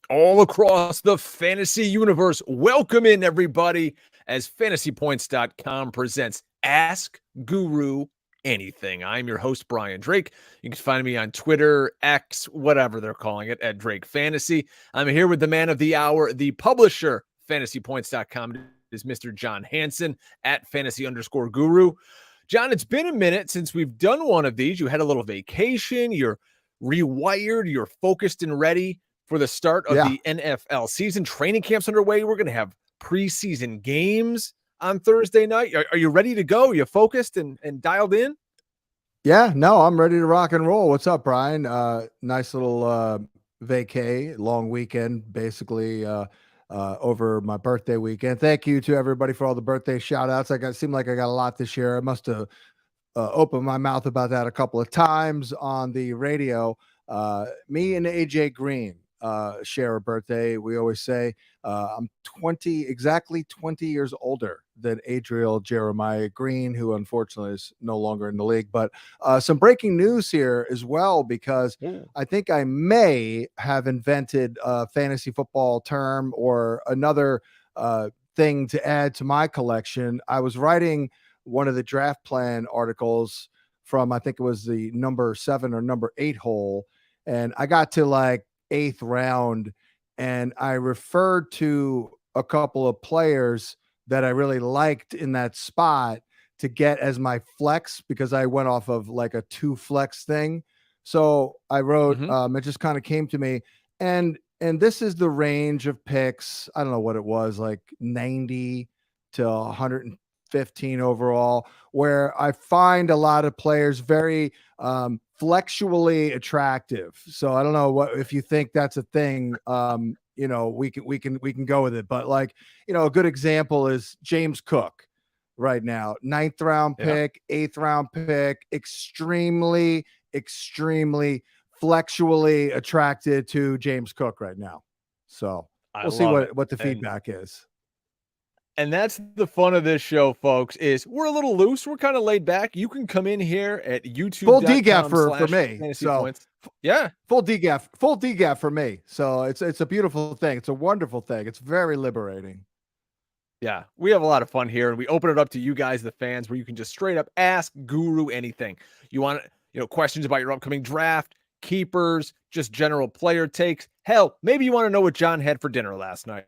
all across the fantasy universe. Welcome in, everybody, as FantasyPoints.com presents Ask Guru Anything. I'm your host, Brian Drake. You can find me on Twitter, X, whatever they're calling it, at Drake Fantasy. I'm here with the man of the hour, the publisher, FantasyPoints.com, is Mr. John Hansen at Fantasy_Guru. John, it's been a minute since we've done one of these. You had a little vacation. You're rewired. You're focused and ready for the start of the NFL season. Training camp's underway. We're going to have preseason games on Thursday night. Are you ready to go? Are you focused and dialed in? Yeah, no, I'm ready to rock and roll. What's up, Brian? Nice little vacay, long weekend, basically over my birthday weekend. Thank you to everybody for all the birthday shout outs. Seemed like I got a lot this year. I must have opened my mouth about that a couple of times on the radio. Me and AJ Green share a birthday. We always say I'm exactly 20 years older than Adriel Jeremiah Green, who unfortunately is no longer in the league. But some breaking news here as well, because I think I may have invented a fantasy football term or another thing to add to my collection. I was writing one of the draft plan articles from, I think it was the number 7 or number 8 hole. And I got to like 8th round, and I referred to a couple of players that I really liked in that spot to get as my flex, because I went off of like a 2 flex thing. So I wrote, it just kind of came to me, and this is the range of picks. I don't know what it was, like 90 to 115 overall, where I find a lot of players very flexually attractive. So I don't know if you think that's a thing. We can go with it, but like, a good example is James Cook right now, 9th round pick, 8th round pick, extremely flexually attracted to James Cook right now. So we'll see what the feedback is. And that's the fun of this show, folks, is we're a little loose. We're kind of laid back. You can come in here at YouTube. Full DGAF for me. So points. Yeah. Full DGAF for me. So it's a beautiful thing. It's a wonderful thing. It's very liberating. Yeah. We have a lot of fun here, and we open it up to you guys, the fans, where you can just straight up ask Guru anything. You want, questions about your upcoming draft, keepers, just general player takes. Hell, maybe you want to know what John had for dinner last night.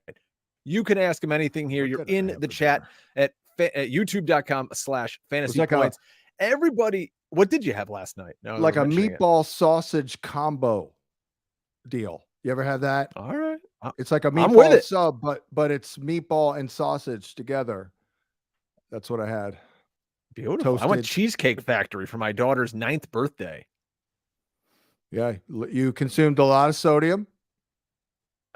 You can ask him anything here. You're in the chat at youtube.com/fantasypoints. Everybody, what did you have last night? No, like a meatball sausage combo deal. You ever have that? All right. It's like a meatball sub, but it's meatball and sausage together. That's what I had. Beautiful. Toasted. I went Cheesecake Factory for my daughter's 9th birthday. Yeah. You consumed a lot of sodium.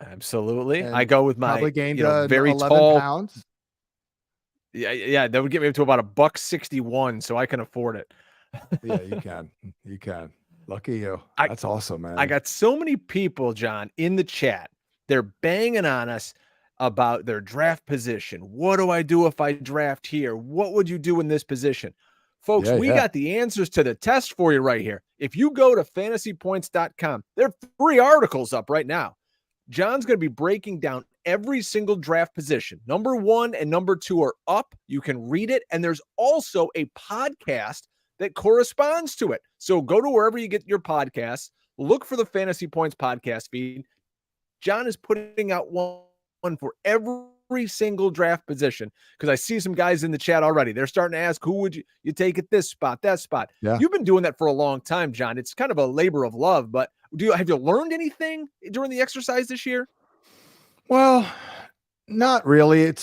Absolutely. And I go with my probably gained very 11 tall pounds. Yeah, that would get me up to about $161, so I can afford it. Yeah, you can. Lucky you. That's awesome, man. I got so many people, John, in the chat. They're banging on us about their draft position. What do I do if I draft here? What would you do in this position? Folks, we got the answers to the test for you right here. If you go to FantasyPoints.com, there are 3 articles up right now. John's going to be breaking down every single draft position. Number 1 and number 2 are up. You can read it. And there's also a podcast that corresponds to it. So go to wherever you get your podcasts. Look for the Fantasy Points podcast feed. John is putting out one for every single draft position, because I see some guys in the chat already. They're starting to ask, who would you take at this spot, that spot? Yeah. You've been doing that for a long time, John. It's kind of a labor of love, but have you learned anything during the exercise this year? Well, not really.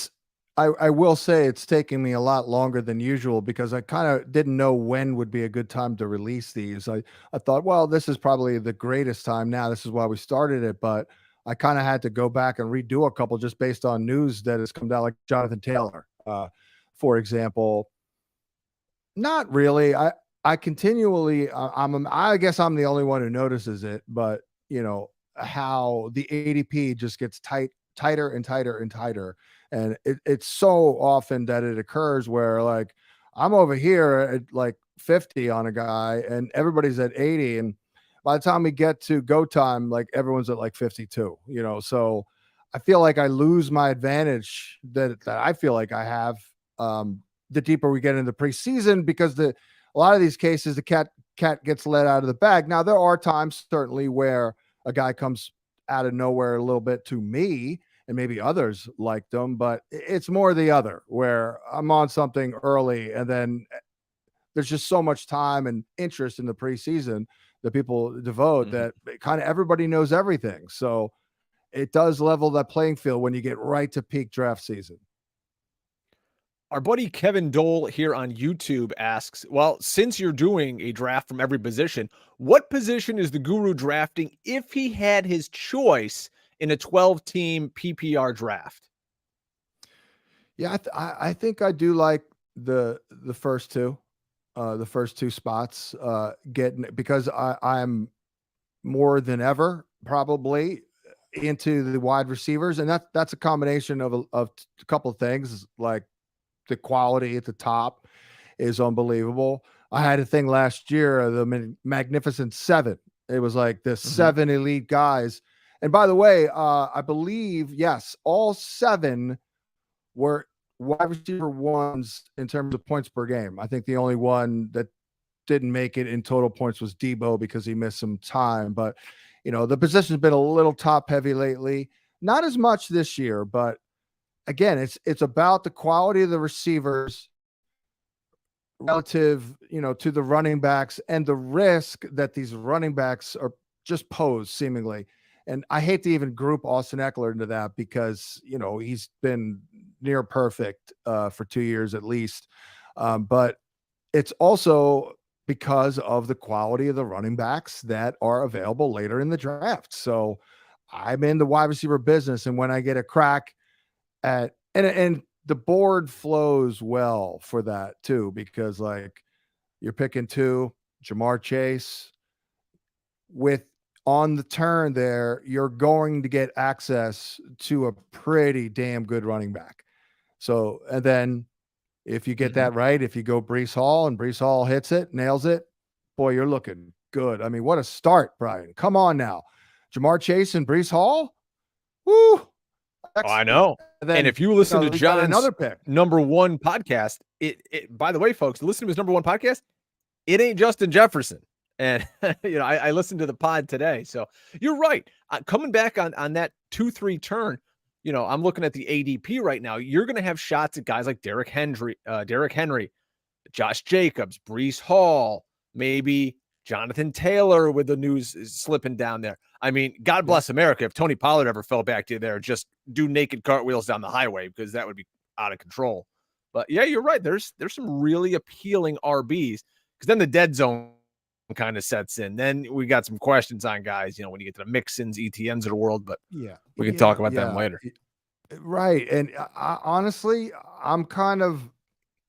I will say it's taking me a lot longer than usual, because I kind of didn't know when would be a good time to release these. I thought, well, this is probably the greatest time now. This is why we started it. But I kind of had to go back and redo a couple just based on news that has come down, like Jonathan Taylor, for example. Not really. I continually, I guess I'm the only one who notices it, but how the ADP just gets tighter and tighter and tighter. And it's so often that it occurs where, like, I'm over here at like 50 on a guy and everybody's at 80. And by the time we get to go time, like everyone's at like 52, so I feel like I lose my advantage that I feel like I have the deeper we get into the preseason, because a lot of these cases, the cat gets let out of the bag. Now, there are times certainly where a guy comes out of nowhere a little bit to me, and maybe others like them, but it's more the other, where I'm on something early and then there's just so much time and interest in the preseason that people devote that kind of everybody knows everything. So it does level that playing field when you get right to peak draft season. Our buddy Kevin Dole here on YouTube asks, well, since you're doing a draft from every position, what position is the guru drafting if he had his choice in a 12-team PPR draft? Yeah, I think I do like the first two, spots, getting, because I'm more than ever probably into the wide receivers, and that's a combination of a couple of things, like the quality at the top is unbelievable. I had a thing last year, the Magnificent Seven. It was like the 7 elite guys. And by the way, I believe, yes, all 7 were wide receiver ones in terms of points per game. I think the only one that didn't make it in total points was Debo, because he missed some time. But, the position's been a little top heavy lately. Not as much this year, but again, it's about the quality of the receivers relative, to the running backs, and the risk that these running backs are just posed seemingly. And I hate to even group Austin Eckler into that, because, he's been near perfect for 2 years at least. But it's also because of the quality of the running backs that are available later in the draft. So I'm in the wide receiver business. And when I get a crack at, and the board flows well for that too, because like you're picking 2, Jamar Chase, with on the turn there, you're going to get access to a pretty damn good running back. So, and then if you get that right, if you go Breece Hall and Breece Hall hits it, nails it, boy, you're looking good. I mean, what a start, Brian. Come on now. Jamar Chase and Breece Hall. Woo. I know. Then, and if you listen to John's another pick, #1 podcast, it by the way, folks, listen to his #1 podcast. It ain't Justin Jefferson. And, I listened to the pod today. So you're right. Coming back on that 2-3 turn, I'm looking at the ADP right now. You're going to have shots at guys like Derrick Henry, Josh Jacobs, Breece Hall, maybe Jonathan Taylor, with the news slipping down there. I mean, God bless America if Tony Pollard ever fell back to there, just do naked cartwheels down the highway, because that would be out of control. But yeah, you're right. There's some really appealing RBs, because then the dead zone kind of sets in. Then we got some questions on guys, when you get to the Mixons, ETNs of the world, but we can talk about them later. Right. And honestly, I'm kind of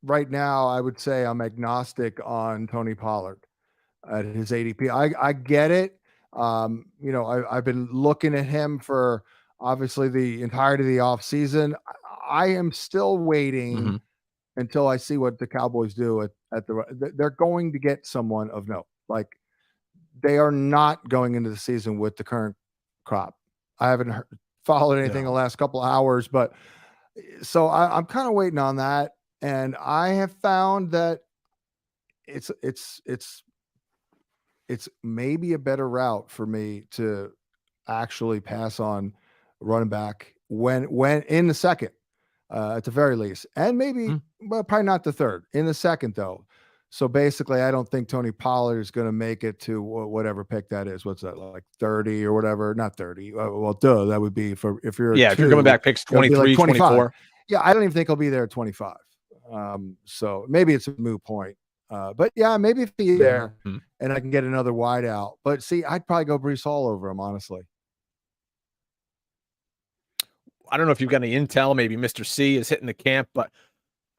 right now, I would say I'm agnostic on Tony Pollard at his ADP. I get it. I've been looking at him for obviously the entirety of the offseason. I am still waiting until I see what the Cowboys do at they're going to get someone of note. Like, they are not going into the season with the current crop. I haven't followed anything the last couple of hours, but so I'm kind of waiting on that. And I have found that it's maybe a better route for me to actually pass on running back when in the second, at the very least, and maybe, well, probably not the third, in the second though. So basically, I don't think Tony Pollard is going to make it to whatever pick that is. What's that, like 30 or whatever? Not 30. Well, that would be for if you're if you're coming back picks 23, like 24. Yeah, I don't even think he'll be there at 25. So maybe it's a moot point. But yeah, maybe if he's there and I can get another wide out. But see, I'd probably go Breece Hall over him, honestly. I don't know if you've got any intel. Maybe Mr. C is hitting the camp, but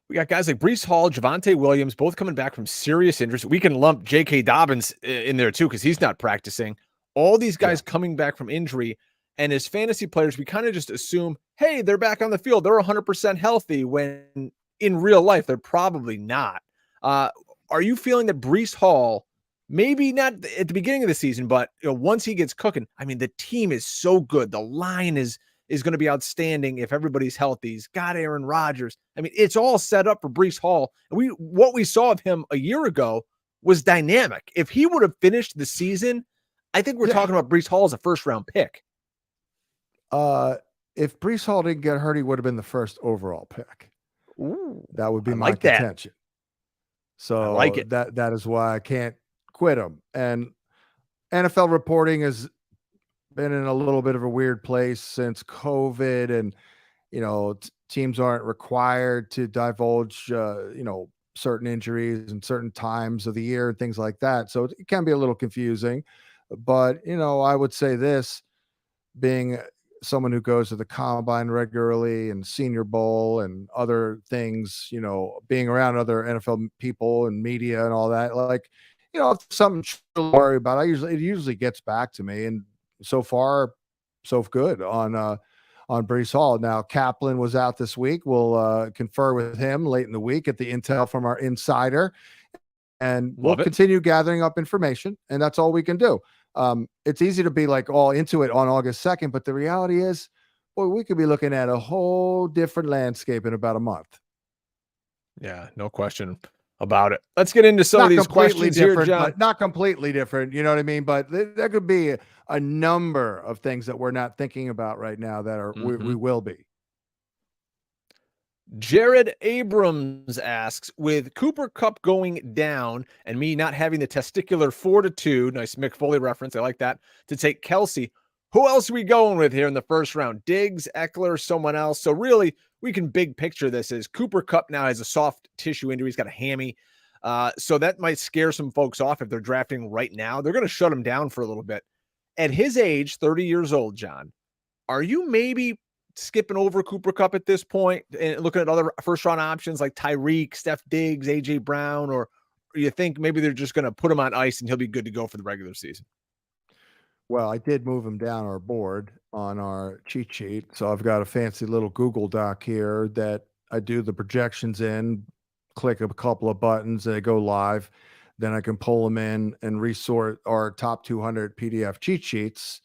we got guys like Breece Hall, Javonte Williams, both coming back from serious injuries. We can lump J.K. Dobbins in there too, because he's not practicing. All these guys coming back from injury. And as fantasy players, we kind of just assume, hey, they're back on the field. They're 100% healthy, when in real life, they're probably not. Are you feeling that Breece Hall maybe not at the beginning of the season, but once he gets cooking, I mean, the team is so good. The line is going to be outstanding if everybody's healthy. He's got Aaron Rodgers. I mean, it's all set up for Breece Hall. And what we saw of him a year ago was dynamic. If he would have finished the season, I think we're talking about Breece Hall as a first-round pick. If Breece Hall didn't get hurt, he would have been the first overall pick. Ooh, that would be my contention. So I like it. That is why I can't quit him. And NFL reporting has been in a little bit of a weird place since COVID, and teams aren't required to divulge certain injuries and certain times of the year and things like that. So it can be a little confusing. But I would say this, being someone who goes to the combine regularly and Senior Bowl and other things, being around other NFL people and media and all that, like, if something to worry about, it usually gets back to me. And so far, so good on Breece Hall. Now, Kaplan was out this week. We'll confer with him late in the week at the intel from our insider, and we'll continue gathering up information. And that's all we can do. It's easy to be like all into it on August 2nd, but the reality is, boy, we could be looking at a whole different landscape in about a month. Yeah, no question about it. Let's get into some of these questions here, John. But not completely different, you know what I mean? But there could be a number of things that we're not thinking about right now that are we will be. Jared Abrams asks, with Cooper Kupp going down and me not having the testicular fortitude, nice Mick Foley reference, I like that, to take Kelsey, who else are we going with here in the first round? Diggs, Eckler, someone else? So really, we can big picture this as Cooper Kupp now has a soft tissue injury. He's got a hammy. So that might scare some folks off if they're drafting right now. They're going to shut him down for a little bit. At his age, 30 years old, John, are you maybe skipping over Cooper Kupp at this point and looking at other first round options like Tyreek, Steph Diggs, AJ Brown, or you think maybe they're just going to put him on ice and he'll be good to go for the regular season? Well, I did move him down our board on our cheat sheet. So I've got a fancy little Google Doc here that I do the projections in, click a couple of buttons, they go live. Then I can pull them in and resort our top 200 PDF cheat sheets.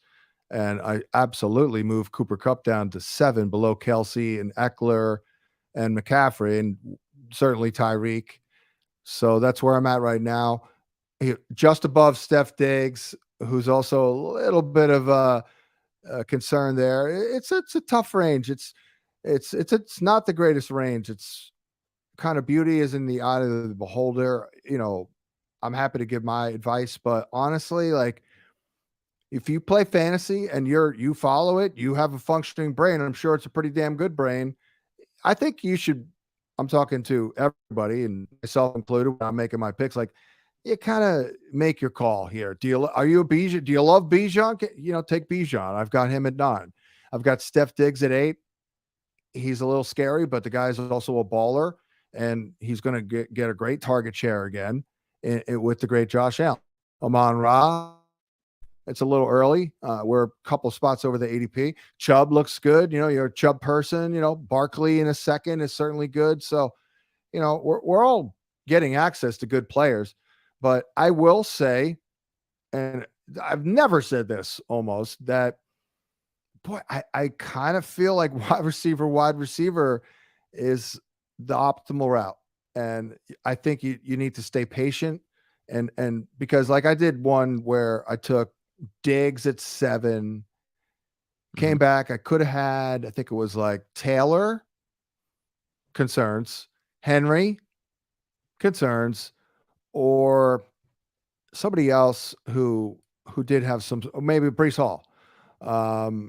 And I absolutely moved Cooper Kupp down to 7 below Kelsey and Eckler and McCaffrey and certainly Tyreek. So that's where I'm at right now. Just above Steph Diggs, who's also a little bit of a concern there. It's a tough range. It's not the greatest range. It's kind of beauty is in the eye of the beholder. I'm happy to give my advice, but honestly, like, if you play fantasy and you follow it, you have a functioning brain. I'm sure it's a pretty damn good brain. I think you should. I'm talking to everybody and myself included when I'm making my picks. Like, you kind of make your call here. Are you a Bijan? Do you love Bijan? Take Bijan. I've got him at 9. I've got Steph Diggs at 8. He's a little scary, but the guy's also a baller, and he's going to get a great target share again with the great Josh Allen. Amon-Ra. It's a little early. We're a couple spots over the ADP. Chubb looks good. You're a Chubb person. Barkley in a second is certainly good. So, we're all getting access to good players. But I will say, and I've never said this almost, that, boy, I kind of feel like wide receiver is the optimal route. And I think you need to stay patient. And because like I did one where I took Diggs at 7, came back. I could have had, I think it was like Taylor, concerns, Henry, concerns, or somebody else who did have some, maybe Breece Hall. Now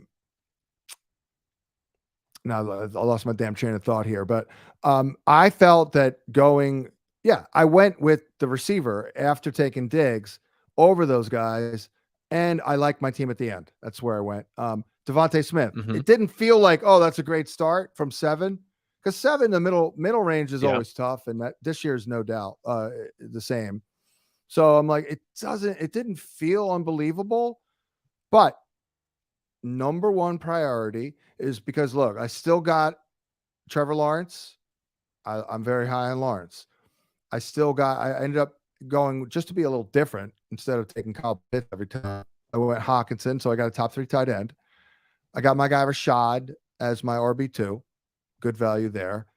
I lost my damn train of thought here, but I felt that I went with the receiver after taking Diggs over those guys. And I like my team at the end. That's where I went. Devontae Smith. It didn't feel like, oh, that's a great start from 7, because 7, the middle range is always tough, and that this year is no doubt the same. So I'm like, it didn't feel unbelievable, but number one priority is because look, I still got Trevor Lawrence. I'm very high on Lawrence. I ended up going just to be a little different. Instead of taking Kyle Pitts every time, I went Hawkinson. So I got a top 3 tight end. I got my guy Rashad as my RB2. Good value there.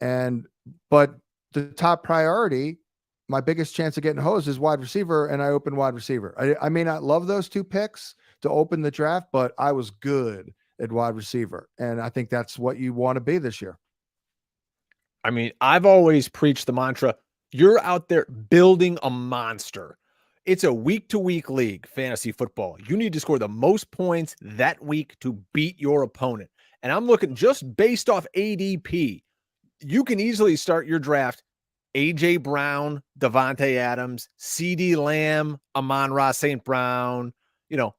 But the top priority, my biggest chance of getting hosed is wide receiver, and I open wide receiver. I may not love those 2 picks to open the draft, but I was good at wide receiver. And I think that's what you want to be this year. I mean, I've always preached the mantra, you're out there building a monster. It's a week-to-week league, fantasy football. You need to score the most points that week to beat your opponent. And I'm looking just based off ADP. You can easily start your draft A.J. Brown, Devontae Adams, C.D. Lamb, Amon-Ra St. Brown,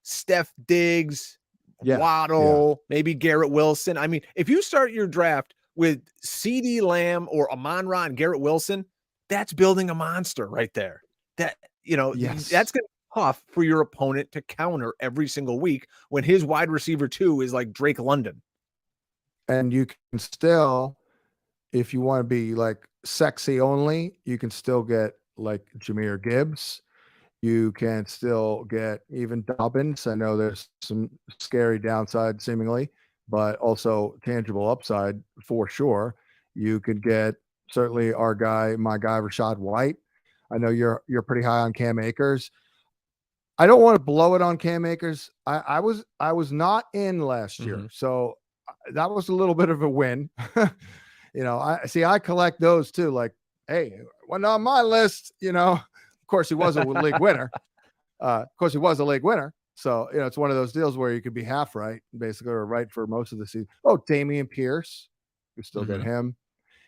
Steph Diggs, Waddle, maybe Garrett Wilson. I mean, if you start your draft with C.D. Lamb or Amon-Ra and Garrett Wilson, that's building a monster right there. That's going to be tough for your opponent to counter every single week when his wide receiver 2 is like Drake London. And you can still, if you want to be like sexy only, you can still get like Jahmyr Gibbs. You can still get even Dobbins. I know there's some scary downside seemingly, but also tangible upside for sure. You could get certainly my guy Rashad White. I know you're pretty high on Cam Akers. I don't want to blow it on Cam Akers. I was not in last year, so that was a little bit of a win. I collect those too. Like, hey, wasn't on my list. Of course, he was a league winner. So, it's one of those deals where you could be half right, basically, or right for most of the season. Oh, Dameon Pierce, you still get him.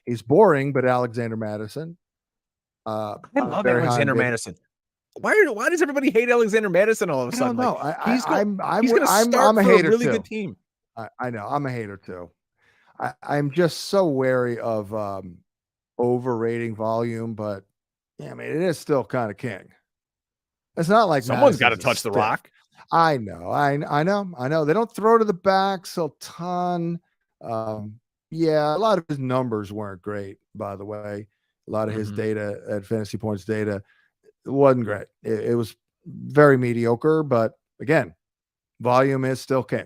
He's boring, but Alexander Madison. I love Alexander Madison. Why does everybody hate Alexander Madison all of a sudden? I don't know. He's going to start I'm a for hater a really too. good team. I know. I'm a hater too. I'm just so wary of overrating volume, but yeah, I mean, it is still kind of king. It's not like someone's got to touch the rock. I know. I know. They don't throw to the backs a ton. Yeah, a lot of his numbers weren't great, by the way. A lot of his data at Fantasy Points data wasn't great. It was very mediocre, but again, volume is still king.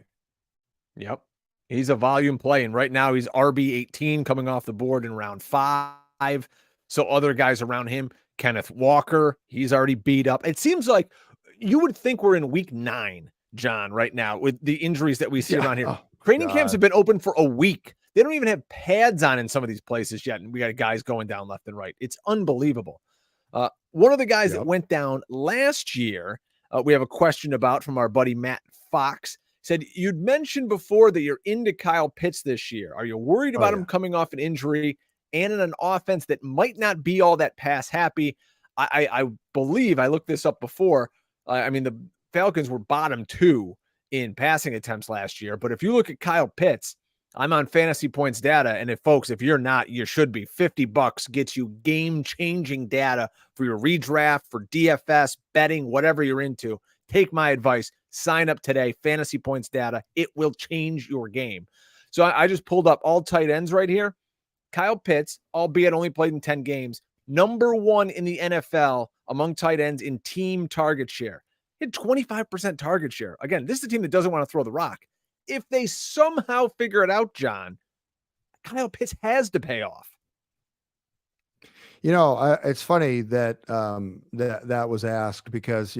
Yep. He's a volume play, and right now he's RB18 coming off the board in round 5. So other guys around him, Kenneth Walker, he's already beat up. It seems like you would think we're in week 9, John, right now with the injuries that we see around here. Training camps have been open for a week. They don't even have pads on in some of these places yet, and we got guys going down left and right. It's unbelievable. One of the guys that went down last year, we have a question about from our buddy Matt Fox. Said, you'd mentioned before that you're into Kyle Pitts this year. Are you worried about him coming off an injury and in an offense that might not be all that pass happy? I believe, I looked this up before. I mean, the Falcons were bottom 2 in passing attempts last year. But if you look at Kyle Pitts, I'm on Fantasy Points data. And if you're not, you should be. $50 gets you game-changing data for your redraft, for DFS, betting, whatever you're into. Take my advice. Sign up today. Fantasy Points data. It will change your game. So I just pulled up all tight ends right here. Kyle Pitts, albeit only played in 10 games, number 1 in the NFL among tight ends in team target share. He had 25% target share. Again, this is a team that doesn't want to throw the rock. If they somehow figure it out, John, Kyle Pitts has to pay off. It's funny that that was asked because,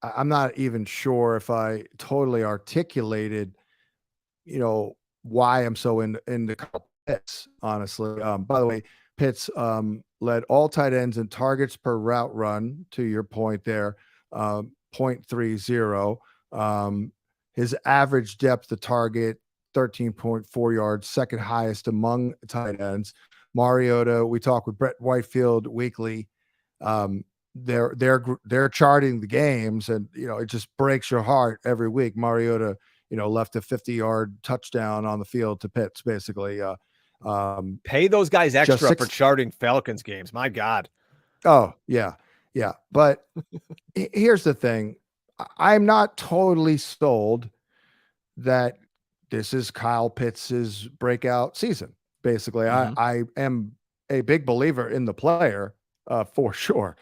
I'm not even sure if I totally articulated, why I'm so into Pitts, honestly. By the way, Pitts led all tight ends in targets per route run, to your point there, 0.30. His average depth of target, 13.4 yards, second highest among tight ends. Mariota, we talk with Brett Whitefield weekly. They're charting the games, and it just breaks your heart every week. Mariota, left a 50-yard touchdown on the field to Pitts, basically. Pay those guys extra for charting Falcons games. My God. Oh yeah. But here's the thing: I'm not totally sold that this is Kyle Pitts's breakout season. Basically, I am a big believer in the player, for sure.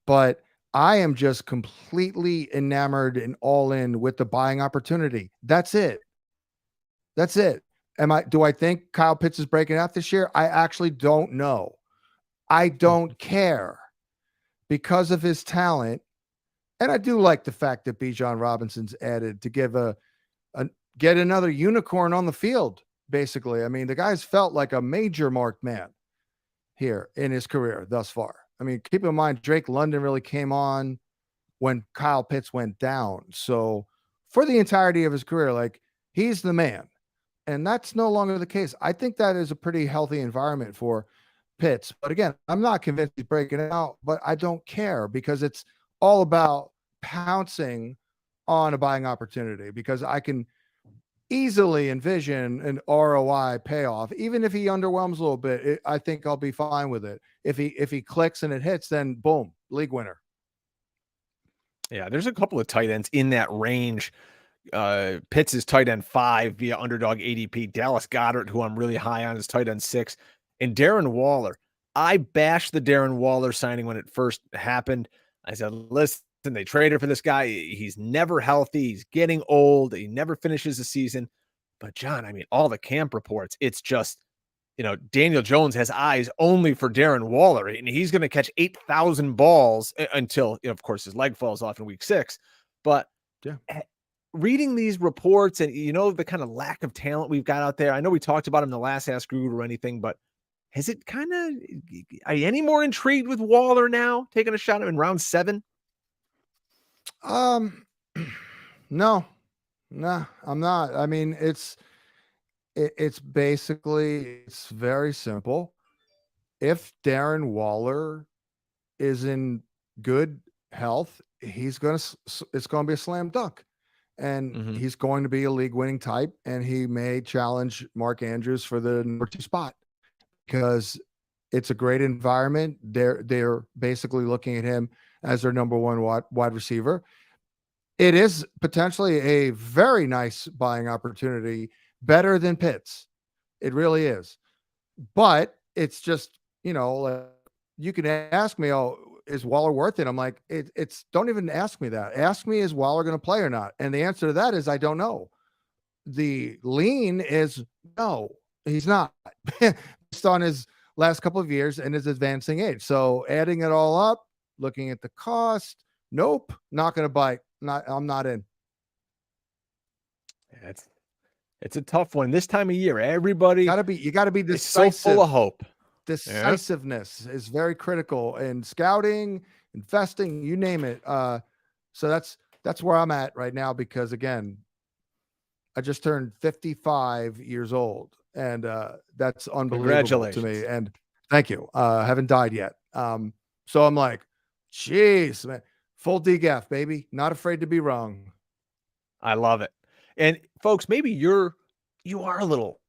but I am just completely enamored and all in with the buying opportunity. That's it. That's it. Do I think Kyle Pitts is breaking out this year? I actually don't know. I don't care because of his talent. And I do like the fact that Bijan Robinson's added to give get another unicorn on the field, basically. I mean, the guy's felt like a major marked man here in his career thus far. I mean, keep in mind, Drake London really came on when Kyle Pitts went down. So for the entirety of his career, like, he's the man. And that's no longer the case. I think that is a pretty healthy environment for Pitts. But again, I'm not convinced he's breaking out, but I don't care because it's all about pouncing on a buying opportunity, because I can easily envision an ROI payoff. Even if he underwhelms a little bit, I think I'll be fine with it. If he clicks and it hits, then boom, league winner. Yeah, there's a couple of tight ends in that range. Pitts is tight end 5 via underdog ADP. Dallas Goedert, who I'm really high on, is tight end 6. And Darren Waller. I bashed the Darren Waller signing when it first happened. I said, listen, they traded for this guy. He's never healthy. He's getting old. He never finishes the season. But John, I mean, all the camp reports, it's just, Daniel Jones has eyes only for Darren Waller, and he's going to catch 8,000 balls until, of course, his leg falls off in week 6. But yeah, reading these reports and, the kind of lack of talent we've got out there, I know we talked about him in the last Ask Groot or anything, but has it are you any more intrigued with Waller now, taking a shot in round 7? No, I'm not. I mean, it's basically, it's very simple. If Darren Waller is in good health, it's going to be a slam dunk, and he's going to be a league winning type, and he may challenge Mark Andrews for the number 2 spot because it's a great environment. They're basically looking at him as their number 1 wide receiver. It is potentially a very nice buying opportunity, better than Pitts. It really is. But it's just, you can ask me, oh, is Waller worth it? I'm like, it's don't even ask me that. Ask me, is Waller going to play or not? And the answer to that is, I don't know. The lean is no, he's not, based on his last couple of years and his advancing age. So adding it all up, looking at the cost, nope, not going to bite. I'm not in. It's a tough one this time of year. Everybody you gotta be decisive. So full of hope. Decisiveness is very critical in scouting, investing, you name it. So that's where I'm at right now, because again, I just turned 55 years old, and that's unbelievable to me. And thank you. Haven't died yet. So I'm like, geez, man, full DGAF, baby. Not afraid to be wrong. I love it. And folks, maybe you are a little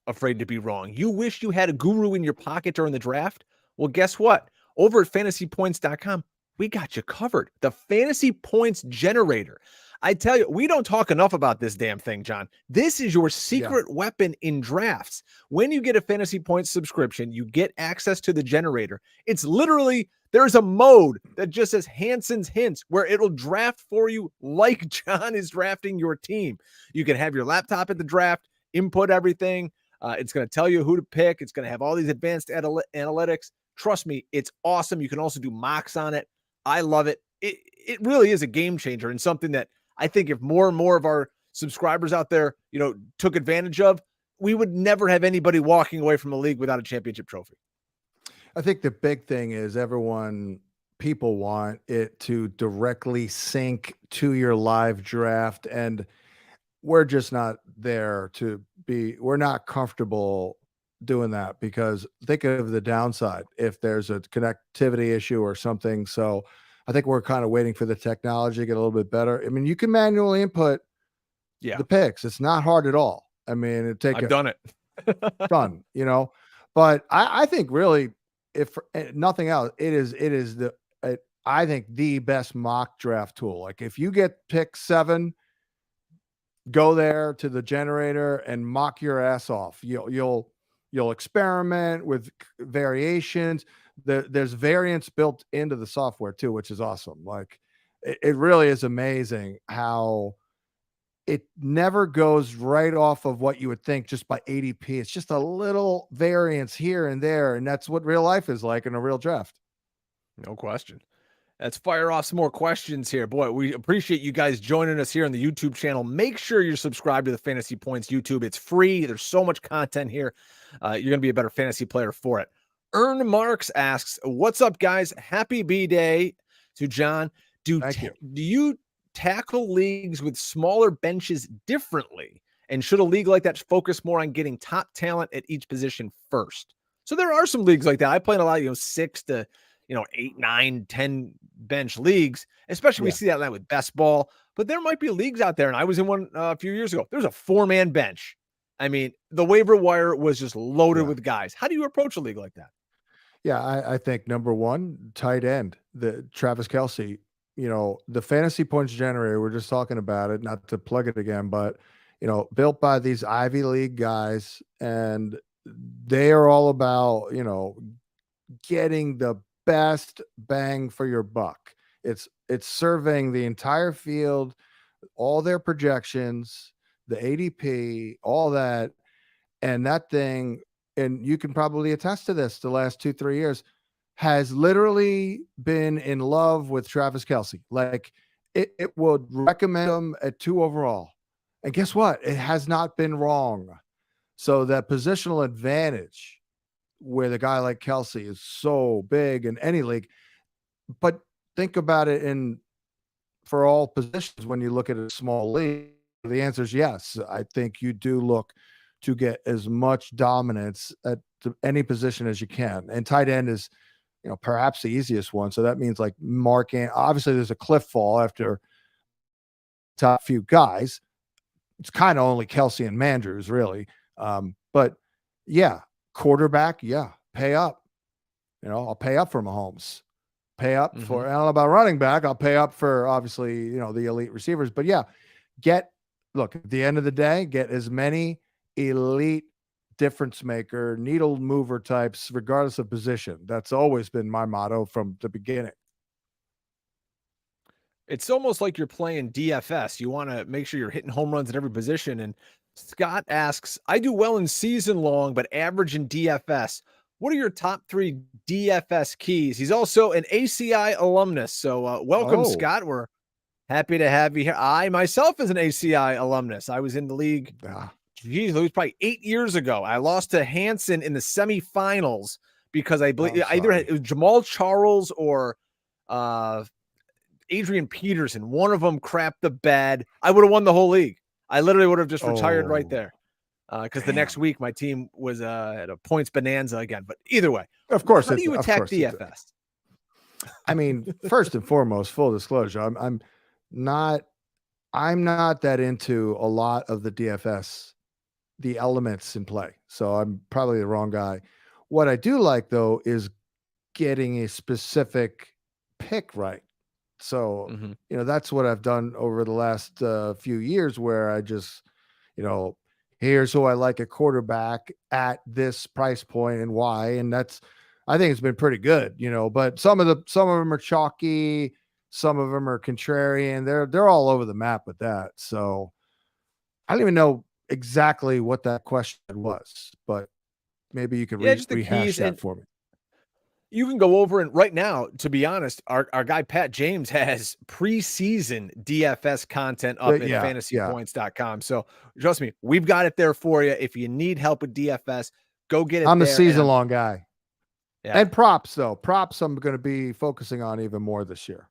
afraid to be wrong. You wish you had a guru in your pocket during the draft. Well, guess what? Over at FantasyPoints.com, we got you covered. The Fantasy Points Generator. I tell you, we don't talk enough about this damn thing, John. This is your secret weapon in drafts. When you get a Fantasy Points subscription, you get access to the generator. It's literally, there's a mode that just says Hansen's Hints, where it'll draft for you like John is drafting your team. You can have your laptop at the draft, input everything. It's going to tell you who to pick. It's going to have all these advanced analytics. Trust me, it's awesome. You can also do mocks on it. I love it. It really is a game changer, and something that I think if more and more of our subscribers out there, took advantage of, we would never have anybody walking away from a league without a championship trophy. I think the big thing is people want it to directly sync to your live draft, and we're just not there we're not comfortable doing that, because think of the downside if there's a connectivity issue or something. So I think we're kind of waiting for the technology to get a little bit better. I mean, you can manually input the picks. It's not hard at all. I mean, I've done it. Done, but I think really, if nothing else, it is I think the best mock draft tool. Like, if you get pick 7, go there to the generator and mock your ass off. You'll experiment with variations. there's variance built into the software too, which is awesome. Like it really is amazing how it never goes right off of what you would think just by ADP. It's just a little variance here and there. And that's what real life is like in a real draft. No question. Let's fire off some more questions here. Boy, we appreciate you guys joining us here on the YouTube channel. Make sure you're subscribed to the Fantasy Points YouTube. It's free. There's so much content here. You're going to be a better fantasy player for it. Earn Marks asks, what's up, guys? Happy B-Day to John. Do you tackle leagues with smaller benches differently? And should a league like that focus more on getting top talent at each position first? So there are some leagues like that. I play in a lot, 6 to 8, 9, 10 bench leagues, especially we see that with best ball. But there might be leagues out there, and I was in one a few years ago. There was a 4-man bench. I mean, the waiver wire was just loaded with guys. How do you approach a league like that? Yeah, I think number one, tight end, the Travis Kelce, the fantasy points generator, we're just talking about it, not to plug it again, but, built by these Ivy League guys, and they are all about, getting the best bang for your buck. It's surveying the entire field, all their projections, the ADP, all that, and that thing, and you can probably attest to this, the last 2-3 years has literally been in love with Travis Kelce. Like it would recommend him at 2 overall. And guess what? It has not been wrong. So that positional advantage where the guy like Kelce is so big in any league, but think about it for all positions. When you look at a small league, the answer is yes. I think you do look to get as much dominance at any position as you can. And tight end is, perhaps the easiest one. So that means like obviously there's a cliff fall after top few guys. It's kind of only Kelce and Mandrews really. But yeah, quarterback. Yeah. Pay up, I'll pay up for Mahomes, pay up for, I don't know about running back. I'll pay up for obviously, the elite receivers, but yeah, look, at the end of the day, get as many elite difference maker, needle mover types, regardless of position. That's always been my motto from the beginning. It's almost like you're playing DFS. You want to make sure you're hitting home runs at every position. And Scott asks, I do well in season long, but average in DFS. What are your top 3 DFS keys? He's also an ACI alumnus. So welcome, Scott. We're happy to have you here. I myself is an ACI alumnus. I was in the league. Geez, it was probably 8 years ago. I lost to Hansen in the semifinals because I believe either it was Jamal Charles or Adrian Peterson. One of them crapped the bed. I would have won the whole league. I literally would have just retired right there because the next week my team was at a points bonanza again. But either way, of course, how do you attack DFS? I mean, first and foremost, full disclosure, I'm not that into a lot of the DFS, the elements in play. So I'm probably the wrong guy. What I do like though is getting a specific pick right. So, that's what I've done over the last few years where I just, here's who I like at quarterback at this price point and why. And I think it's been pretty good, but some of them are chalky. Some of them are contrarian. They're all over the map with that. So I don't even know exactly what that question was, but maybe you could rehash that for me. You can go over and right now, to be honest, our guy Pat James has preseason DFS content up at fantasypoints.com. So trust me, we've got it there for you. If you need help with DFS, go get it. I'm a season-long guy. Yeah. And props, though. Props I'm going to be focusing on even more this year.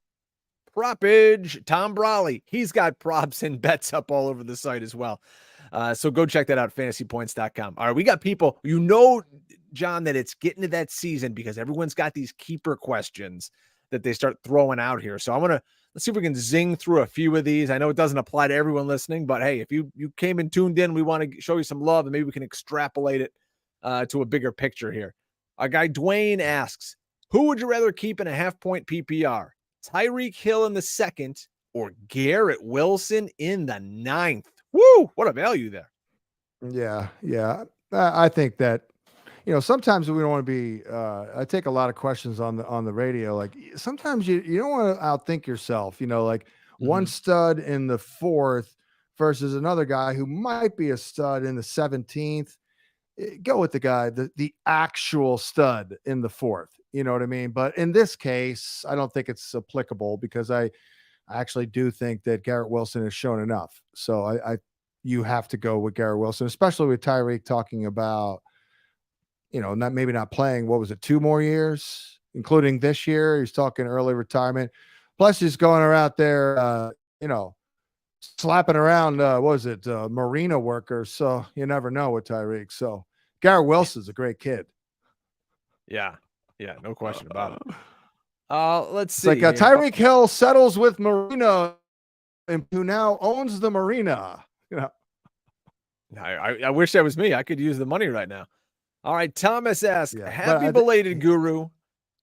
Propage, Tom Brawley. He's got props and bets up all over the site as well. So go check that out, fantasypoints.com. All right, we got people, John, that it's getting to that season because everyone's got these keeper questions that they start throwing out here. So let's see if we can zing through a few of these. I know it doesn't apply to everyone listening, but hey, if you came and tuned in, we want to show you some love and maybe we can extrapolate it to a bigger picture here. Our guy Dwayne asks, who would you rather keep in a half-point PPR? Tyreek Hill in the 2nd or Garrett Wilson in the 9th? Woo! What a value there. Yeah. I think that, sometimes we don't want to be. I take a lot of questions on the radio. Like sometimes you don't want to outthink yourself. Like one stud in the fourth versus another guy who might be a stud in the 17th. Go with the guy, the actual stud in the fourth. You know what I mean? But in this case, I don't think it's applicable because I actually do think that Garrett Wilson has shown enough. So you have to go with Garrett Wilson, especially with Tyreek talking about, not playing. What was it? 2 more years, including this year. He's talking early retirement. Plus he's going around there, slapping around, marina workers. So you never know with Tyreek. So Garrett Wilson's a great kid. Yeah, no question about it. Let's see. It's like Tyreek Hill settles with Marina, who now owns the marina. I wish that was me. I could use the money right now. All right, Thomas asks, happy belated Guru,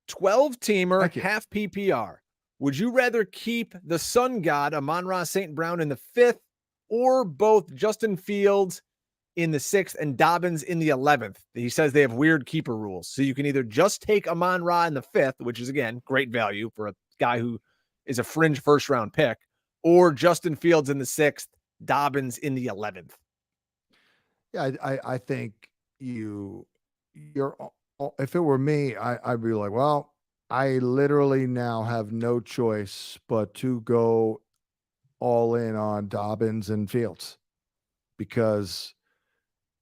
12-teamer, half PPR. Would you rather keep the Sun God, Amon-Ra St. Brown, in the 5th, or both Justin Fields in the 6th and Dobbins in the 11th? He says they have weird keeper rules. So you can either just take Amon-Ra in the 5th, which is, again, great value for a guy who is a fringe first-round pick, or Justin Fields in the 6th, Dobbins in the 11th. Yeah, I think you're if it were me, I'd be like, well, I literally now have no choice but to go all in on Dobbins and Fields, because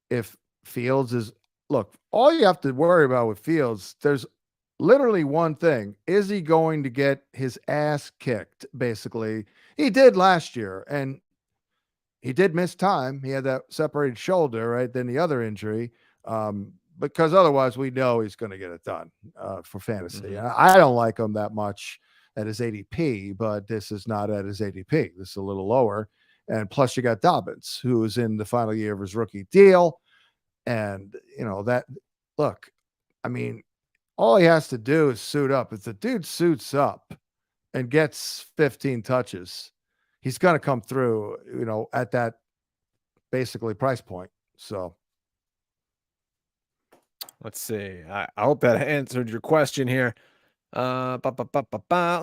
if Fields is, look, all you have to worry about with Fields, there's literally one thing. Is he going to get his ass kicked? Basically, he did last year, and he did miss time. He had that separated shoulder, right? Then the other injury. Because otherwise we know he's going to get it done for fantasy. I don't like him that much at his ADP, but this is not at his ADP. This is a little lower. And plus you got Dobbins, who is in the final year of his rookie deal. And, all he has to do is suit up. If the dude suits up and gets 15 touches, he's going to come through, at that basically price point. So let's see. I hope that answered your question here. Let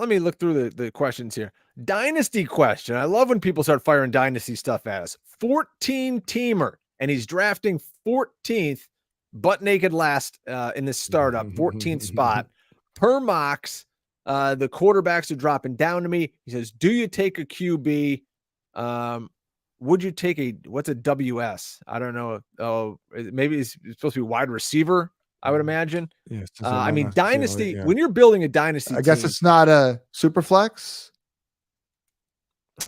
me look through the questions here. Dynasty question. I love when people start firing dynasty stuff at us. 14-teamer, and he's drafting 14th, butt naked last in this startup, 14th spot. Per Mox, the quarterbacks are dropping down to me. He says, do you take a QB? Would you take what's a WS? I don't know. Oh, maybe it's supposed to be wide receiver, I would imagine. Yeah, dynasty, when you're building a dynasty I guess it's not a super flex.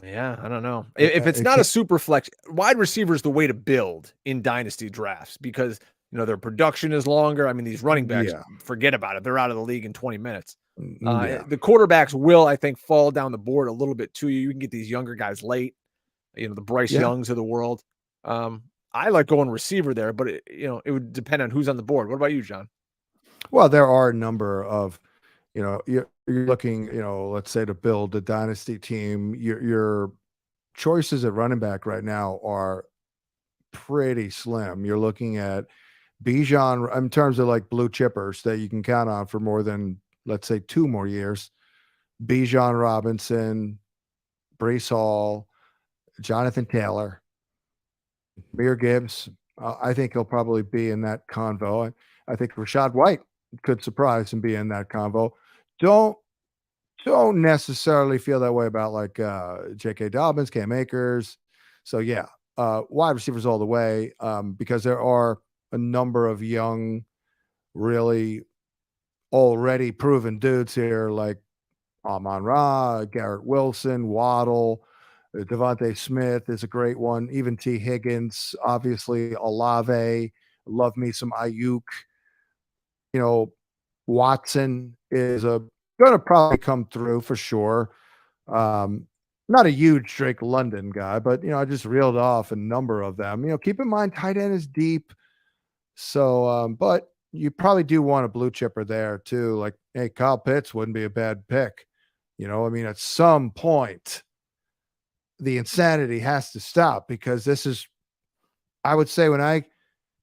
Yeah, I don't know. If it's not a super flex, wide receiver is the way to build in dynasty drafts because, their production is longer. I mean, these running backs, forget about it. They're out of the league in 20 minutes. The quarterbacks will, I think, fall down the board a little bit to you. You can get these younger guys late, the Bryce Youngs of the world. I like going receiver there, but it would depend on who's on the board. What about you, John? Well, there are a number of, you're looking, let's say to build a dynasty team, your choices at running back right now are pretty slim. You're looking at Bijan in terms of like blue chippers that you can count on for more than, let's say, 2 more years. Bijan Robinson, Breece Hall, Jonathan Taylor, Jahmyr Gibbs. I think he'll probably be in that convo. I think Rachaad White could surprise and be in that convo. Don't necessarily feel that way about like J.K. Dobbins, Cam Akers. So yeah, wide receivers all the way, because there are a number of young, really already proven dudes here like Amon-Ra, Garrett Wilson, Waddle, Devontae Smith is a great one. Even T. Higgins, obviously Olave. Love me some Ayuk. Watson is going to probably come through for sure. Not a huge Drake London guy, but I just reeled off a number of them. Keep in mind tight end is deep. So, but you probably do want a blue chipper there too. Like, hey, Kyle Pitts wouldn't be a bad pick. At some point, the insanity has to stop because this is, I would say, when I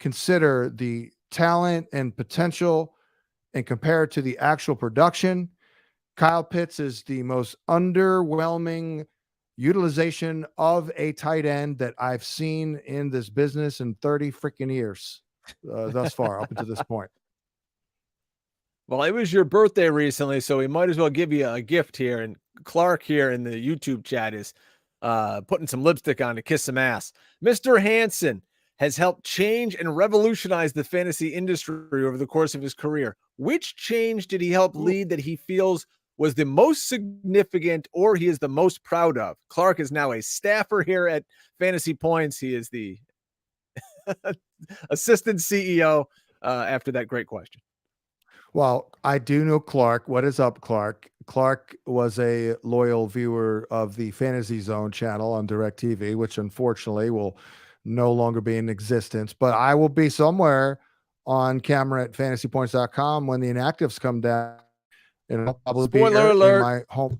consider the talent and potential and compare it to the actual production, Kyle Pitts is the most underwhelming utilization of a tight end that I've seen in this business in 30 freaking years thus far, up until this point. Well, it was your birthday recently, so we might as well give you a gift here. And Clark here in the YouTube chat is putting some lipstick on to kiss some ass. Mr. Hansen has helped change and revolutionize the fantasy industry over the course of his career. Which change did he help lead that he feels was the most significant or he is the most proud of? Clark is now a staffer here at Fantasy Points. He is the assistant CEO after that great question. Well, I do know Clark. What is up, Clark? Clark was a loyal viewer of the Fantasy Zone channel on DirecTV, which unfortunately will no longer be in existence. But I will be somewhere on camera at fantasypoints.com when the inactives come down. And I'll probably Spoiler be alert. in my home.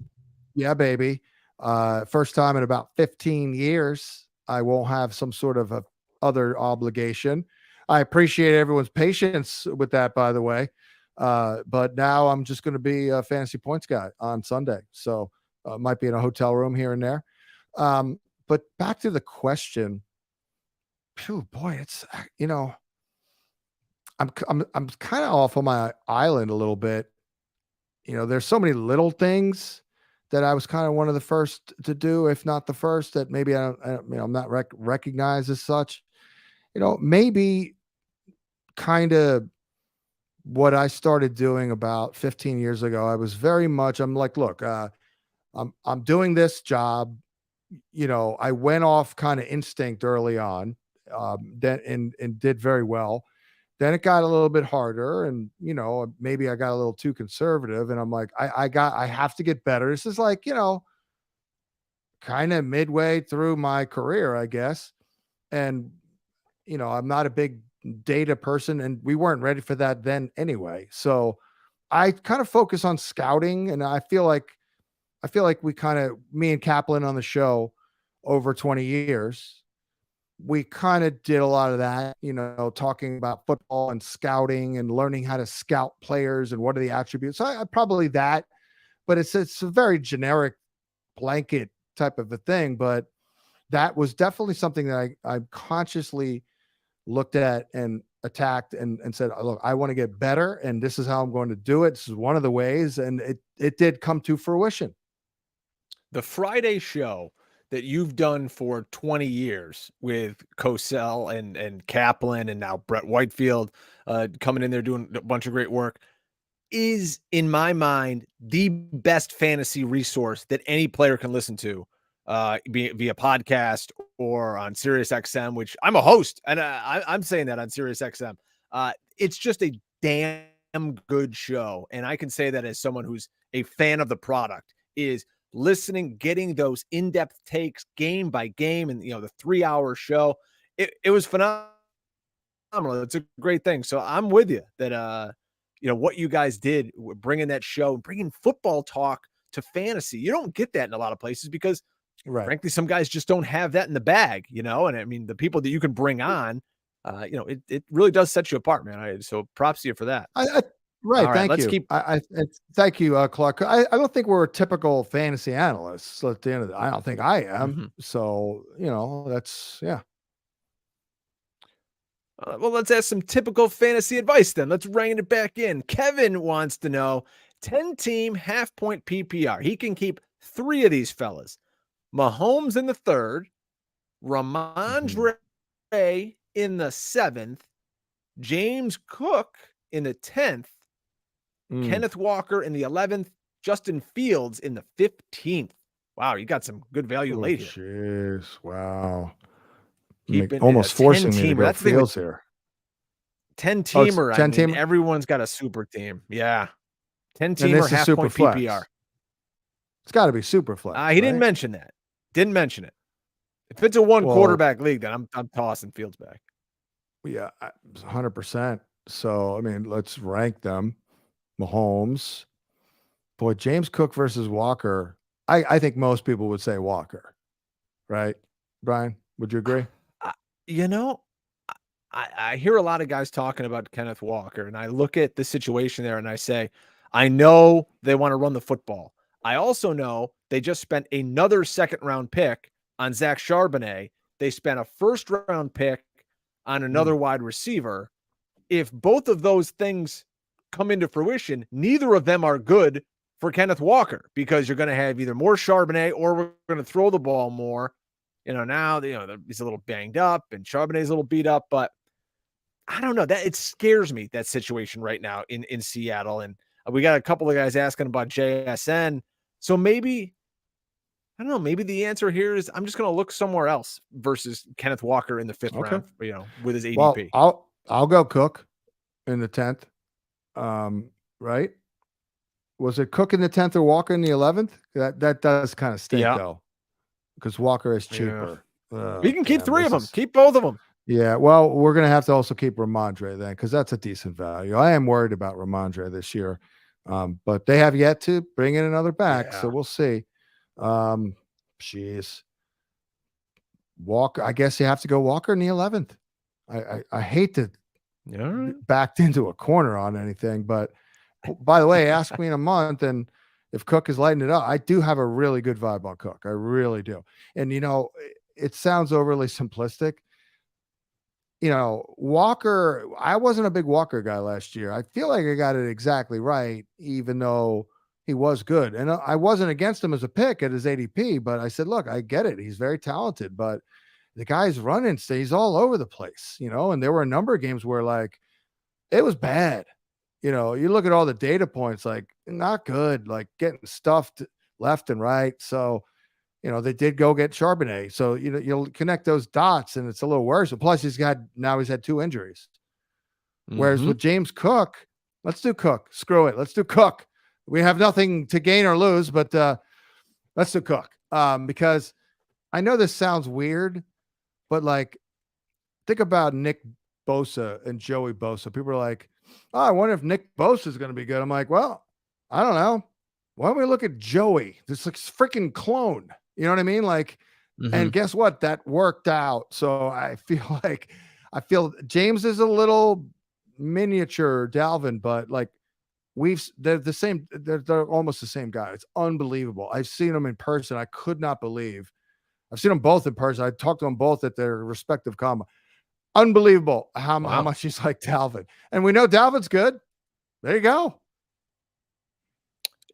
Yeah, baby. First time in about 15 years, I won't have some sort of a other obligation. I appreciate everyone's patience with that, by the way. But now I'm just going to be a Fantasy Points guy on Sunday. So might be in a hotel room here and there. But back to the question. Phew, boy, it's, I'm kind of off on my island a little bit. There's so many little things that I was kind of one of the first to do, if not the first, that maybe I'm not recognized as such. Maybe kind of what I started doing about 15 years ago. I was very much, I'm like, look, I'm doing this job. I went off kind of instinct early on, then and did very well. Then it got a little bit harder, and maybe I got a little too conservative, and I'm like, I have to get better. This is like, kind of midway through my career, I guess. And I'm not a big data person, and we weren't ready for that then anyway. So I kind of focus on scouting, and I feel like we kind of, me and Kaplan on the show over 20 years, we kind of did a lot of that, talking about football and scouting and learning how to scout players and what are the attributes. So I probably that, but it's a very generic blanket type of a thing. But that was definitely something that I consciously looked at and attacked and said, look, I want to get better, and this is how I'm going to do it. This is one of the ways, and it did come to fruition. The Friday show that you've done for 20 years with Cosell and Kaplan and now Brett Whitefield coming in there doing a bunch of great work is, in my mind, the best fantasy resource that any player can listen to via podcast or on SiriusXM, which I'm a host, and I'm saying that on SiriusXM. It's just a damn good show, and I can say that as someone who's a fan of the product, is listening, getting those in-depth takes game by game, and the 3-hour show. It was phenomenal. It's a great thing. So I'm with you that what you guys did, bringing that show, bringing football talk to fantasy. You don't get that in a lot of places because, frankly, some guys just don't have that in the bag. And I mean, the people that you can bring on, it really does set you apart, man. So props to you for that. Right. Thank you. Thank you, Clark. I don't think we're typical fantasy analysts at the end of it. I don't think I am. Mm-hmm. So, that's, yeah. Well, let's ask some typical fantasy advice then. Let's rein it back in. Kevin wants to know 10-team half-point PPR. He can keep 3 of these fellas. Mahomes in the 3rd, Ramondre in the 7th, James Cook in the 10th, Kenneth Walker in the 11th, Justin Fields in the 15th. Wow, you got some good value late here. Jeez, wow. Keeping almost forcing me to go Fields here. 10-teamer. 10-teamer. Everyone's got a super team. Yeah. 10-teamer half-point PPR. It's got to be super flex. He didn't mention that. Didn't mention it. If it's a quarterback league, then I'm tossing Fields back. Yeah, 100%. So, I mean, let's rank them. Mahomes. Boy, James Cook versus Walker. I think most people would say Walker. Right? Brian, would you agree? I hear a lot of guys talking about Kenneth Walker, and I look at the situation there and I say, I know they want to run the football. I also know they just spent another second-round pick on Zach Charbonnet. They spent a first-round pick on another wide receiver. If both of those things come into fruition, neither of them are good for Kenneth Walker, because you're going to have either more Charbonnet or we're going to throw the ball more. Now he's a little banged up and Charbonnet's a little beat up, but I don't know, that it scares me, that situation right now in Seattle. And we got a couple of guys asking about JSN. So maybe, I don't know, maybe the answer here is I'm just going to look somewhere else versus Kenneth Walker in the 5th round, with his ADP. Well, I'll go Cook in the 10th. Right? Was it Cook in the 10th or Walker in the 11th? That does kind of stink though, because Walker is cheaper. We can keep 3 of them. Keep both of them. Yeah, well, we're going to have to also keep Ramondre then, because that's a decent value. I am worried about Ramondre this year, but they have yet to bring in another back, so we'll see. Jeez. Walker, I guess you have to go Walker in the 11th. I hate to backed into a corner on anything, but by the way, ask me in a month, and if Cook is lighting it up, I do have a really good vibe on Cook. I really do. And, it sounds overly simplistic. Walker, I wasn't a big Walker guy last year. I feel like I got it exactly right, even though he was good. And I wasn't against him as a pick at his ADP, but I said, look, I get it. He's very talented, but the guy's running, he's all over the place, and there were a number of games where it was bad. You look at all the data points, not good, getting stuffed left and right. So, they did go get Charbonnet. So, you'll connect those dots and it's a little worse. Plus he's had 2 injuries. Whereas with James Cook, let's do Cook. Screw it. Let's do Cook. We have nothing to gain or lose, but let's do Cook. Because I know this sounds weird, but think about Nick Bosa and Joey Bosa. People are like, oh, I wonder if Nick Bosa is going to be good. I'm like, well, I don't know. Why don't we look at Joey? This freaking clone. You know what I mean? And guess what? That worked out. So I feel James is a little miniature Dalvin, but they're the same. They're almost the same guy. It's unbelievable. I've seen them in person. I could not believe. I've seen them both in person. I talked to them both at their respective comma. Unbelievable how much he's like Dalvin. And we know Dalvin's good. There you go.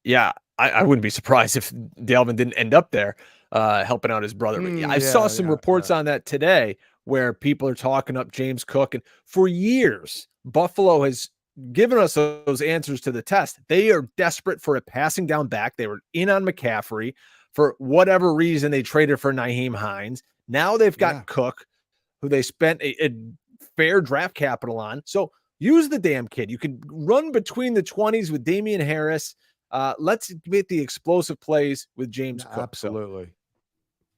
Yeah, I wouldn't be surprised if Dalvin didn't end up there helping out his brother. But I saw some reports on that today where people are talking up James Cook. And for years, Buffalo has given us those answers to the test. They are desperate for a passing down back. They were in on McCaffrey. For whatever reason, they traded for Nyheim Hines. Now they've got Cook, who they spent a fair draft capital on. So use the damn kid. You can run between the 20s with Damian Harris. Let's get the explosive plays with James Cook. Absolutely.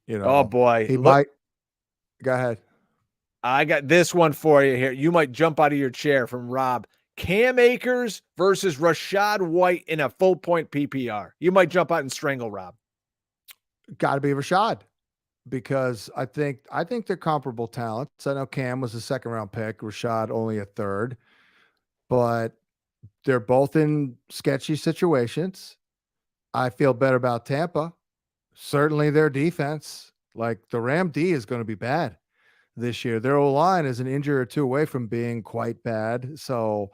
Oh boy. He might. Go ahead. I got this one for you here. You might jump out of your chair from Rob. Cam Akers versus Rachaad White in a full point PPR. You might jump out and strangle Rob. Got to be Rachaad, because I think they're comparable talents. I know Cam was a 2nd round pick, Rachaad only a 3rd, but they're both in sketchy situations. I feel better about Tampa. Certainly their defense, the Ram D is going to be bad this year. Their O-line is an injury or 2 away from being quite bad. So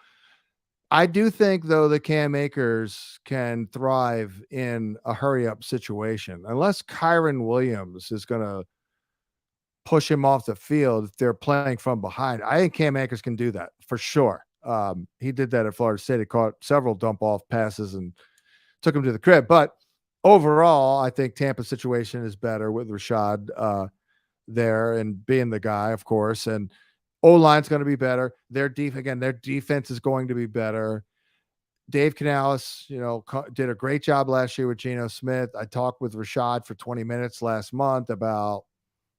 I do think, though, that Cam Akers can thrive in a hurry-up situation. Unless Kyron Williams is going to push him off the field if they're playing from behind. I think Cam Akers can do that for sure. He did that at Florida State. He caught several dump-off passes and took him to the crib. But overall, I think Tampa's situation is better with Rachaad there and being the guy, of course. And O-line's going to be better. Their defense is going to be better. Dave Canales, did a great job last year with Geno Smith. I talked with Rachaad for 20 minutes last month about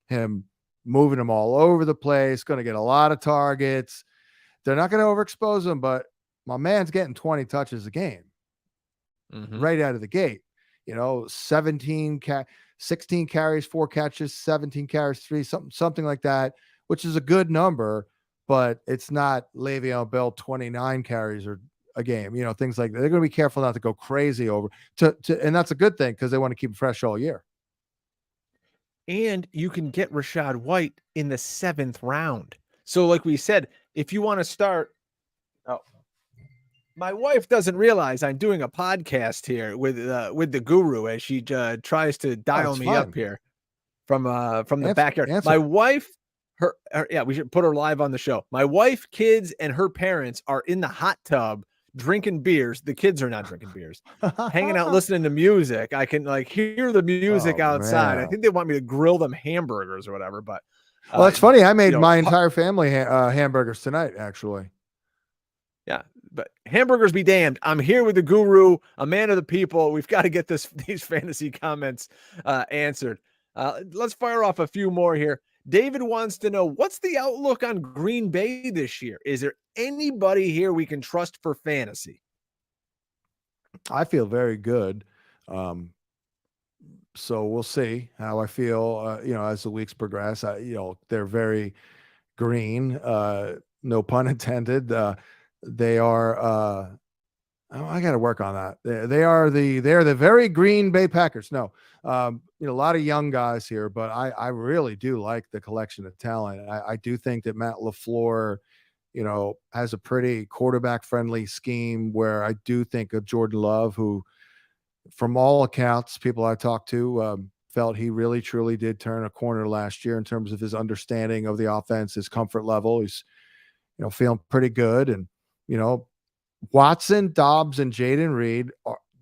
him moving him all over the place, going to get a lot of targets. They're not going to overexpose him, but my man's getting 20 touches a game right out of the gate. 16 carries, 4 catches, 17 carries, 3, something like that, which is a good number. but it's not Le'Veon Bell 29 carries or a game, things like that. They're going to be careful not to go crazy over and that's a good thing because they want to keep it fresh all year. And you can get Rachaad White in the 7th round. So like we said, if you want to start, my wife doesn't realize I'm doing a podcast here with the guru as she tries to dial me up here from the backyard. My wife, we should put her live on the show. My wife, kids, and her parents are in the hot tub drinking beers. The kids are not drinking beers, hanging out, listening to music. I can hear the music outside. Man. I think they want me to grill them hamburgers or whatever. But well, it's funny. I made my entire family hamburgers tonight, actually. Yeah, but hamburgers be damned. I'm here with the guru, a man of the people. We've got to get these fantasy comments answered. Let's fire off a few more here. David wants to know, what's the outlook on Green Bay this year? Is there anybody here we can trust for fantasy? I feel very good. So we'll see how I feel, as the weeks progress. They're very green, no pun intended. They are, I got to work on that. They're the very Green Bay Packers. No, a lot of young guys here, but I really do like the collection of talent. I do think that Matt LaFleur, has a pretty quarterback friendly scheme where I do think of Jordan Love, who from all accounts, people I talked to, felt he really truly did turn a corner last year in terms of his understanding of the offense, his comfort level. He's, feeling pretty good. And, Watson, Dobbs, and Jaden Reed,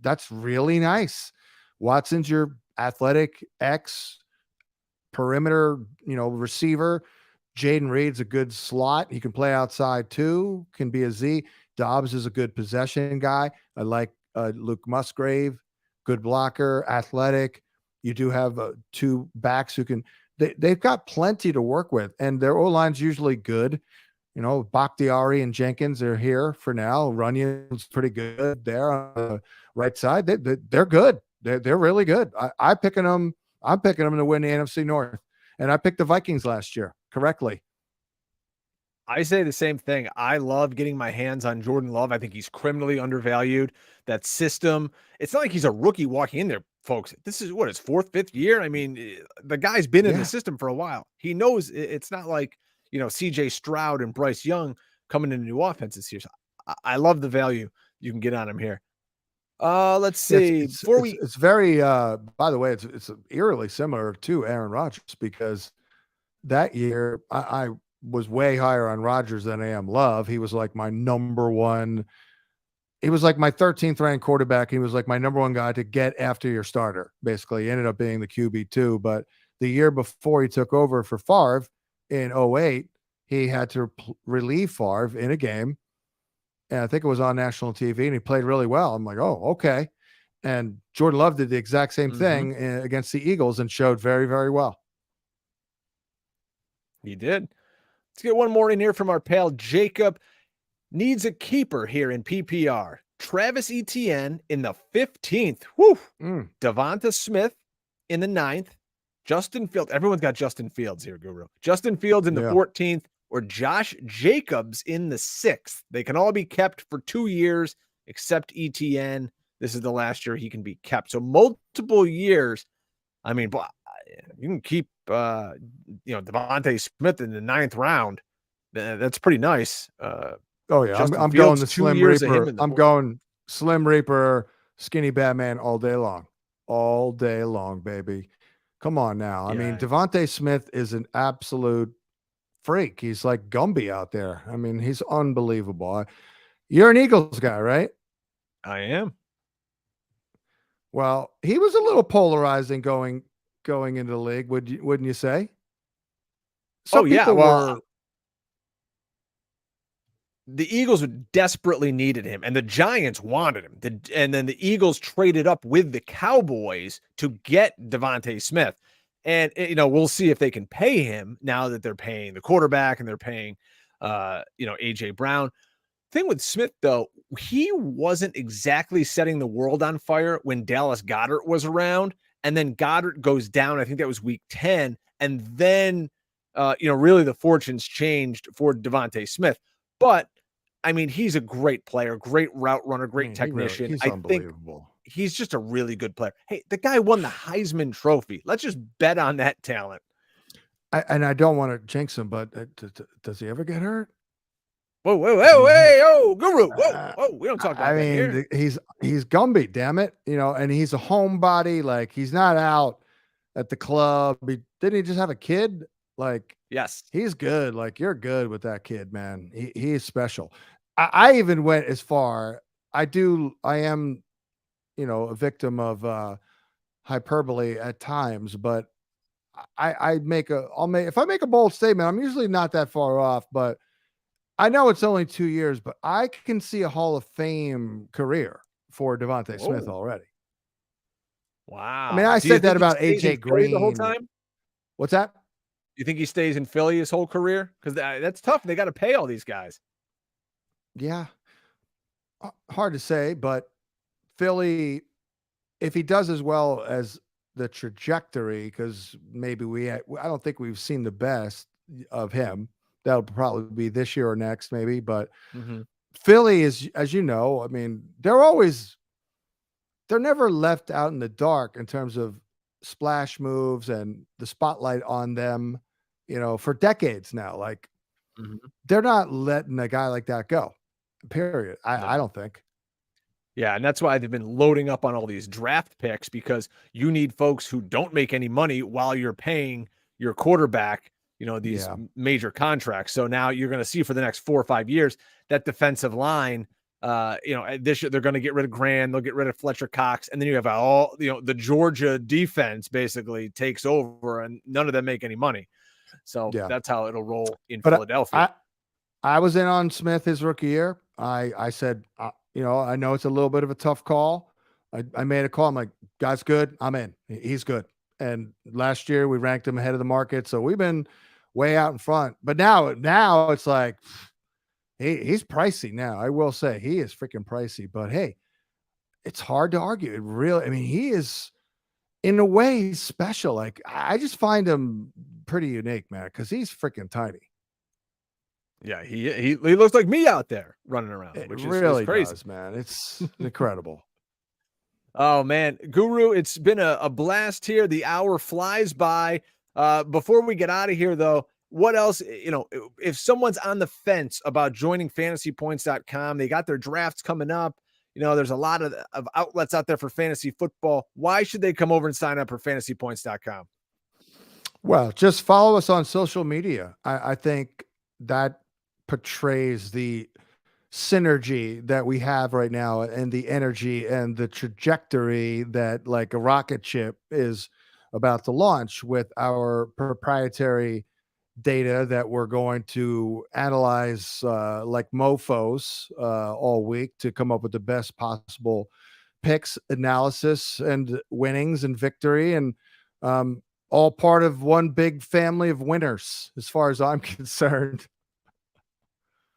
that's really nice. Watson's your athletic X perimeter, receiver. Jaden Reed's a good slot. He can play outside too, can be a Z. Dobbs is a good possession guy. I like Luke Musgrave, good blocker, athletic. You do have 2 backs who can, they've got plenty to work with, and their O-line's usually good. Bakhtiari and Jenkins are here for now. Runyon's pretty good there on the right side. They're good. They're really good. I'm picking them to win the NFC North. And I picked the Vikings last year correctly. I say the same thing. I love getting my hands on Jordan Love. I think he's criminally undervalued. That system, it's not like he's a rookie walking in there, folks. This is his 4th, 5th year. I mean, the guy's been in the system for a while. He knows it's not like, CJ Stroud and Bryce Young coming into new offenses here. So I love the value you can get on him here. Let's see. It's very, by the way, it's eerily similar to Aaron Rodgers, because that year I was way higher on Rodgers than I am Love. He was like my number one. He was like my 13th ranked quarterback. He was like my number one guy to get after your starter. Basically, he ended up being the QB2. But the year before he took over for Favre in 2008, he had to relieve Favre in a game. And I think it was on national TV, and he played really well. I'm like, oh, okay. And Jordan Love did the exact same thing against the Eagles and showed very, very well. He did. Let's get one more in here from our pal Jacob. Needs a keeper here in PPR. Travis Etienne in the 15th. Whew. Devonta Smith in the 9th. Justin Fields. Everyone's got Justin Fields here, Guru. Justin Fields in the 14th, or Josh Jacobs in the 6th. They can all be kept for 2 years, except Etienne. This is the last year he can be kept. So multiple years. I mean, you can keep, Devontae Smith in the 9th round. That's pretty nice. Oh yeah, I'm going the Slim Reaper. I'm going Slim Reaper, Skinny Batman all day long, baby. Come on now. I mean, Devontae Smith is an absolute freak. He's like Gumby out there. I mean, he's unbelievable. You're an Eagles guy, right? I am. Well, he was a little polarizing going into the league. Wouldn't you say? Some people were. The Eagles desperately needed him, and the Giants wanted him. And then the Eagles traded up with the Cowboys to get Devontae Smith. And, we'll see if they can pay him now that they're paying the quarterback and they're paying, A.J. Brown. Thing with Smith, though, he wasn't exactly setting the world on fire when Dallas Goedert was around. And then Goddard goes down. I think that was week 10. And then really the fortunes changed for Devontae Smith. But I mean, he's a great player, great route runner, great technician. He's I think unbelievable. he's just a really good player. Hey, the guy won the Heisman Trophy. Let's just bet on that talent. I don't want to jinx him, but does he ever get hurt? Whoa, Guru. Whoa. We don't talk about that here. He's Gumby, damn it. And he's a homebody. Like, he's not out at the club. Didn't he just have a kid? Like, yes, he's good. Like, you're good with that kid, man. He is special. I even went as far. I am, a victim of hyperbole at times, but if I make a bold statement, I'm usually not that far off, but I know it's only 2 years, but I can see a Hall of Fame career for Devontae Smith already. Wow. I mean, I said that about AJ Green the whole time. What's that? You think he stays in Philly his whole career? Because that's tough. They got to pay all these guys. Yeah. Hard to say, but Philly, if he does as well as the trajectory, because maybe I don't think we've seen the best of him. That'll probably be this year or next, maybe. But Philly is, as you know, I mean, they're never left out in the dark in terms of splash moves and the spotlight on them, for decades now. Like, they're not letting a guy like that go, period. I don't think. Yeah, and that's why they've been loading up on all these draft picks, because you need folks who don't make any money while you're paying your quarterback, these major contracts. So now you're going to see for the next 4 or 5 years that defensive line, this year they're going to get rid of Grand, they'll get rid of Fletcher Cox, and then you have all, the Georgia defense basically takes over, and none of them make any money. So that's how it'll roll in Philadelphia. I was in on Smith his rookie year. I said, I know it's a little bit of a tough call. I made a call. I'm like, guy's good. I'm in. He's good. And last year we ranked him ahead of the market. So we've been way out in front. But now it's like, he's pricey now. I will say he is freaking pricey. But hey, it's hard to argue. He is, in a way, he's special. Like, I just find him pretty unique, man, because he's freaking tiny. Yeah, he looks like me out there running around, which really is crazy, does, man. It's incredible. Oh man, Guru, it's been a blast here. The hour flies by. Before we get out of here, though, what else? If someone's on the fence about joining FantasyPoints.com, they got their drafts coming up. There's a lot of outlets out there for fantasy football. Why should they come over and sign up for FantasyPoints.com? Well, just follow us on social media. I think that portrays the synergy that we have right now, and the energy and the trajectory that, like a rocket ship, is about to launch with our proprietary data that we're going to analyze like mofos all week to come up with the best possible picks, analysis, and winnings and victory, and all part of one big family of winners as far as I'm concerned.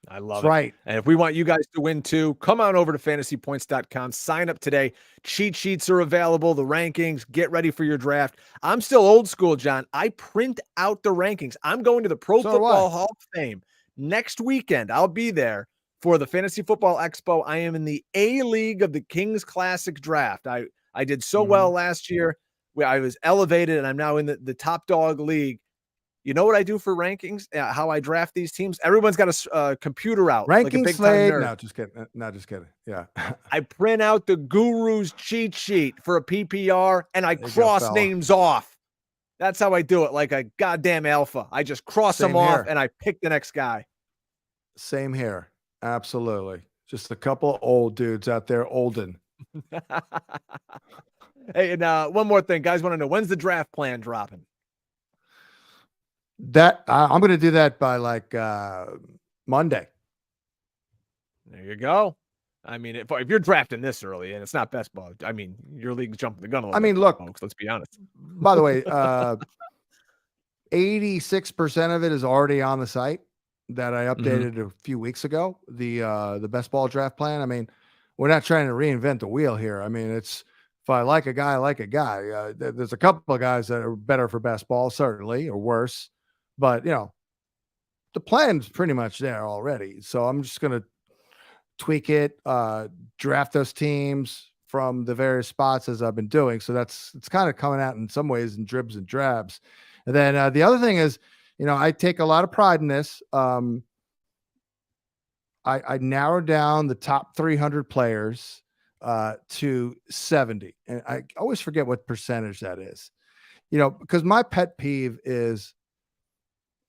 I love it. Right. And if we want you guys to win too, come on over to fantasypoints.com, sign up today. Cheat sheets are available, the rankings, get ready for your draft. I'm still old school, John. I print out the rankings. I'm going to the Pro Football Hall of Fame next weekend. I'll be there for the Fantasy Football Expo. I am in the A League of the Kings Classic Draft. I did so well last year. I was elevated, and I'm now in the top dog league. You know what I do for rankings? How I draft these teams? Everyone's got a computer out. Ranking like slate? No, just kidding. No, just kidding. Yeah. I print out the Guru's cheat sheet for a PPR, and I cross names off. That's how I do it, like a goddamn alpha. I just cross them off, and I pick the next guy. Same here. Absolutely. Just a couple old dudes out there, olden. Hey, and one more thing. Guys want to know, when's the draft plan dropping? That I'm going to do that by like Monday. There you go. I mean, if you're drafting this early and it's not best ball, I mean, your league's jumping the gun a little bit, look, folks, let's be honest. By the way, 86% of it is already on the site that I updated a few weeks ago. The best ball draft plan. I mean, we're not trying to reinvent the wheel here. I mean, it's, if I like a guy, I like a guy. There's a couple of guys that are better for best ball, certainly, or worse. but the plan's pretty much there already. So I'm just gonna tweak it, draft those teams from the various spots as I've been doing. So it's kind of coming out in some ways in dribs and drabs. And then the other thing is, I take a lot of pride in this. I narrowed down the top 300 players to 70, and I always forget what percentage that is. Because my pet peeve is,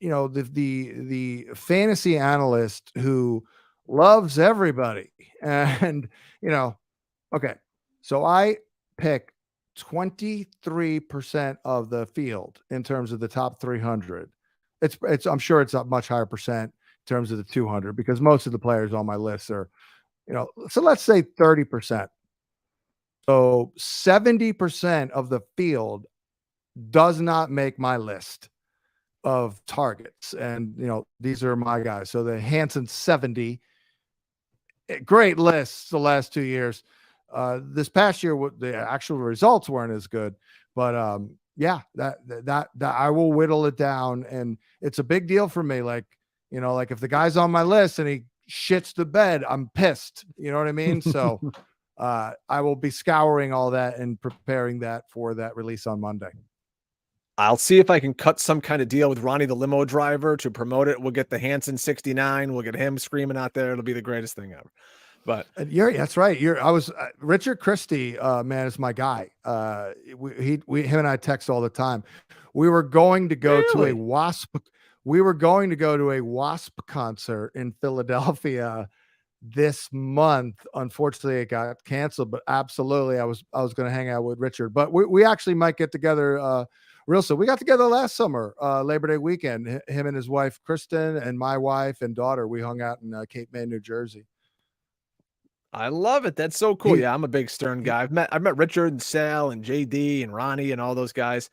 the fantasy analyst who loves everybody, and okay, so I pick 23% of the field in terms of the top 300. It's I'm sure it's a much higher percent in terms of the 200 because most of the players on my list are, so let's say 30%. So 70% of the field does not make my list of targets. And, these are my guys. So the Hansen 70, great lists the last 2 years. This past year, the actual results weren't as good, but yeah, that I will whittle it down, and it's a big deal for me. Like, like if the guy's on my list and he shits the bed, I'm pissed. You know what I mean? So I will be scouring all that and preparing that for that release on Monday. I'll see if I can cut some kind of deal with Ronnie the limo driver to promote it. We'll get the Hansen 69. We'll get him screaming out there. It'll be the greatest thing ever. But that's right. Richard Christie, man, is my guy. Him and I text all the time. We were going to go to a Wasp. We were going to go to a Wasp concert in Philadelphia this month. Unfortunately, it got canceled, but absolutely, I was going to hang out with Richard. But we actually might get together real soon. We got together last summer, Labor Day weekend. Him and his wife, Kristen, and my wife and daughter. We hung out in Cape May, New Jersey. I love it. That's so cool. Yeah, I'm a big Stern guy. I've met Richard and Sal and JD and Ronnie and all those guys.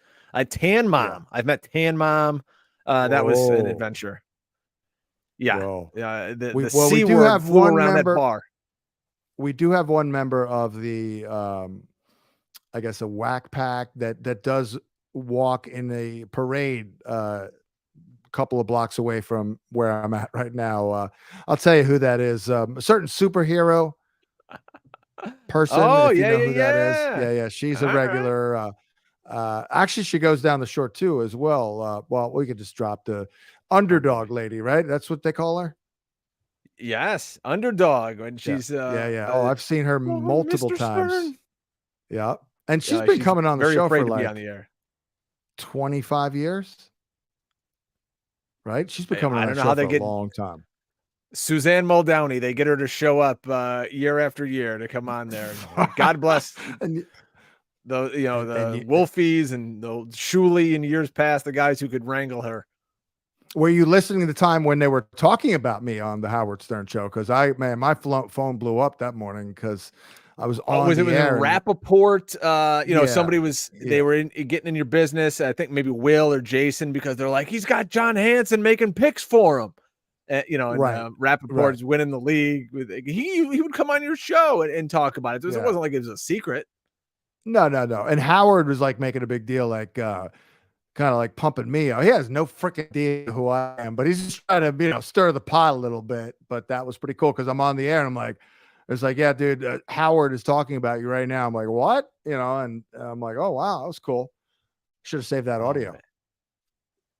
Tan Mom. Yeah. I've met Tan Mom. That was an adventure. Yeah. Yeah. The C word flew around that bar. We do have one member of the, I guess, a whack pack that does walk in a parade a couple of blocks away from where I'm at right now. I'll tell you who that is. A certain superhero person. Oh, if you know who that is. Yeah. She's a regular. Actually, she goes down the short too as well. Well, we could just drop the underdog lady, right? That's what they call her. Yes, underdog. When she's yeah. Oh, I've seen her multiple times. Stern. Yeah, and she's been coming on the show for like on the air. 25 years. Right? She's been coming on the show for a long time. Suzanne Muldowney, they get her to show up year after year to come on there. God bless the Wolfies and the Shuley in years past, the guys who could wrangle her. Were you listening to the time when they were talking about me on the Howard Stern show? Because my phone blew up that morning because I was on was the air. Rappaport? Somebody was, they were getting in your business. I think maybe Will or Jason, because they're like, he's got John Hansen making picks for him. Rappaport is winning the league. He would come on your show and talk about it. It wasn't like it was a secret. No. And Howard was like making a big deal, like kind of like pumping me out. He has no freaking idea who I am, but he's just trying to, stir the pot a little bit. But that was pretty cool because I'm on the air and I'm like, it's like, yeah, dude, Howard is talking about you right now. I'm like, what? And I'm like, oh, wow, that was cool. Should have saved that audio.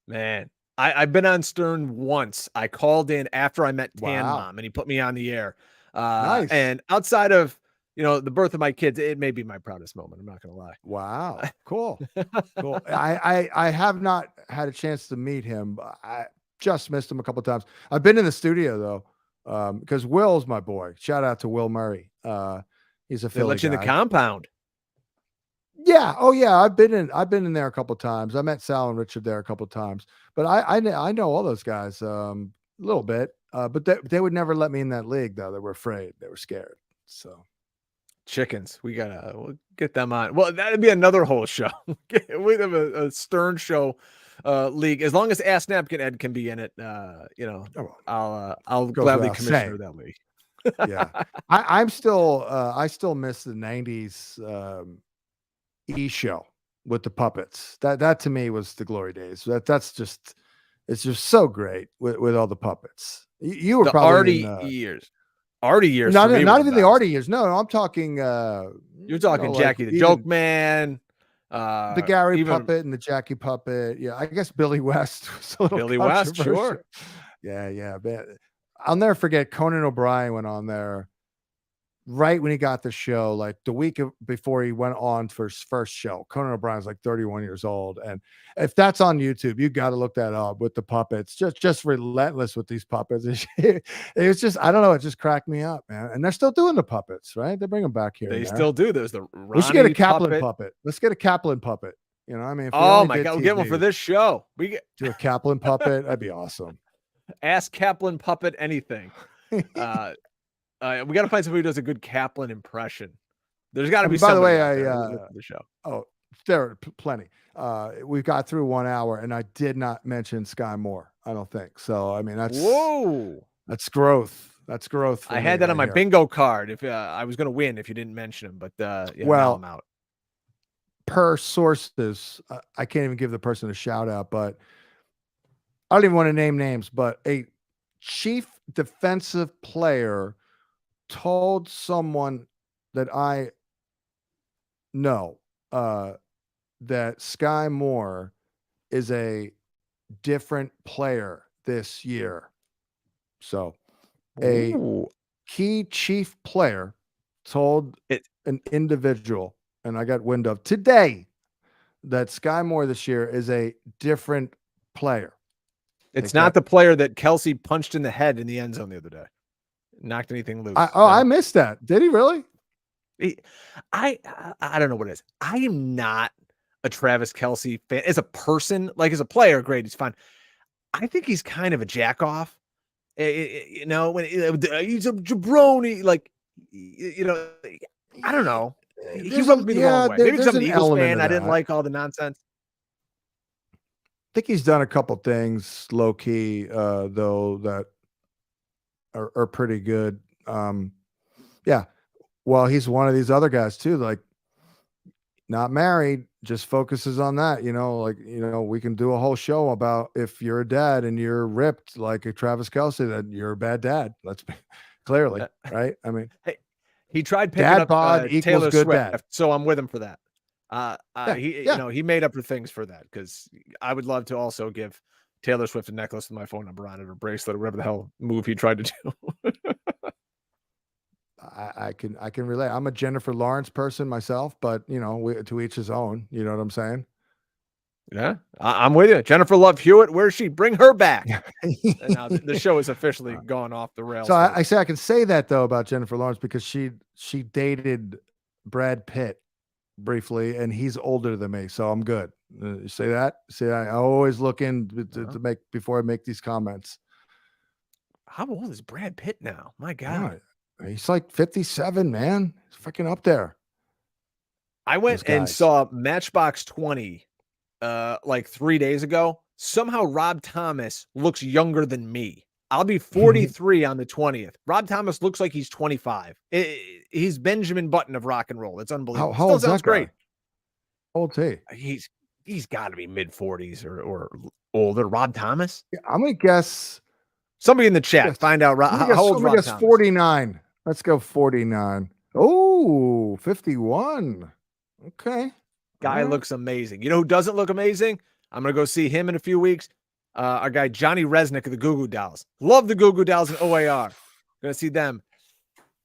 Man. I've been on Stern once. I called in after I met Tan Mom, and he put me on the air. Nice. And outside of, the birth of my kids, it may be my proudest moment. I'm not going to lie. Wow. Cool. Cool. I have not had a chance to meet him. I just missed him a couple of times. I've been in the studio though, because Will's my boy. Shout out to Will Murray. He's a Philly guy. They let you in the compound. Yeah. Oh yeah. I've been in there a couple of times. I met Sal and Richard there a couple of times, but I know all those guys a little bit. But they would never let me in that league though. They were afraid. They were scared. So chickens, we'll get them on. Well, that'd be another whole show. We have a Stern show league. As long as Ask Napkin Ed can be in it, I'll gladly commissioner that league. Yeah. I still miss the 90s E show with the puppets. That to me was the glory days. That's just It's just so great with all the puppets. You were The probably in Artie years for not me were not the even the best. Artie years. No, I'm talking You're talking like Jackie the Joke even Man, the Gary even puppet and the Jackie puppet. Yeah, I guess Billy West was a little Billy West, controversial. sure. Yeah, man. I'll never forget Conan O'Brien went on there right when he got the show, like the week before he went on for his first show. Conan O'Brien's like 31 years old, and if that's on YouTube, you got to look that up with the puppets. Just relentless with these puppets. It was just, I don't know, it just cracked me up, man. And they're still doing the puppets, right? They bring them back here They and there. still do. There's the We should get a Ronnie Kaplan puppet. puppet. Let's get a Kaplan puppet. You know, I mean, if we Oh only my did God, we'll get one for TV, this show. We get do a Kaplan puppet. That'd be awesome. Ask Kaplan puppet anything. We got to find somebody who does a good Kaplan impression. There's got to be by the somebody way, out there for the show. Oh, there are plenty. We've got through 1 hour, and I did not mention Sky Moore. I don't think so. I mean, that's growth. That's growth. I had that on my bingo card. If I was going to win, if you didn't mention him, but yeah, now I'm out. Per sources, I can't even give the person a shout out, but I don't even want to name names. But a chief defensive player told someone that I know that Sky Moore is a different player this year. So a key chief player told an individual, and I got wind of today, that Sky Moore this year is a different player. It's not the player that Kelsey punched in the head in the end zone the other day. Knocked anything loose. I missed that. Did he really? I don't know what it is. I am not a Travis Kelsey fan. As a person, like as a player, great, he's fine. I think he's kind of a jack off. You know, when he's a jabroni, like, you know, I don't know. He rubbed me the wrong way. Maybe because I'm an Eagles fan, I didn't like all the nonsense. I think he's done a couple things low key, though, that are pretty good. Yeah. Well, he's one of these other guys too, like not married, just focuses on that, like, we can do a whole show about if you're a dad and you're ripped like a Travis Kelsey, that you're a bad dad. Let's be clearly, right? I mean, hey, he tried picking up Taylor good Swift, dad. so I'm with him for that. He made up for things for that, because I would love to also give Taylor Swift a necklace with my phone number on it, or bracelet, or whatever the hell move he tried to do. I can relate. I'm a Jennifer Lawrence person myself, but to each his own. You know what I'm saying? Yeah, I'm with you. Jennifer Love Hewitt, where is she? Bring her back. And now the show is officially gone off the rails. So I can say that though about Jennifer Lawrence, because she dated Brad Pitt briefly, and he's older than me, so I'm good. Say that. See, I always look in to make before I make these comments. How old is Brad Pitt now? My God. He's like 57, man. He's freaking up there. I went and saw Matchbox 20 like 3 days ago. Somehow Rob Thomas looks younger than me. I'll be 43 on the 20th. Rob Thomas looks like he's 25. He's Benjamin Button of rock and roll. It's unbelievable. How old sounds great. How old is he? He's got to be mid 40s or older. Rob Thomas? Yeah, I'm going to guess. Somebody in the chat, find out how old Rob Thomas. 49. Let's go 49. Oh, 51. Okay. Guy looks amazing. You know who doesn't look amazing? I'm going to go see him in a few weeks. Our guy, Johnny Resnick of the Goo Goo Dolls. Love the Goo Goo Dolls and OAR. Going to see them.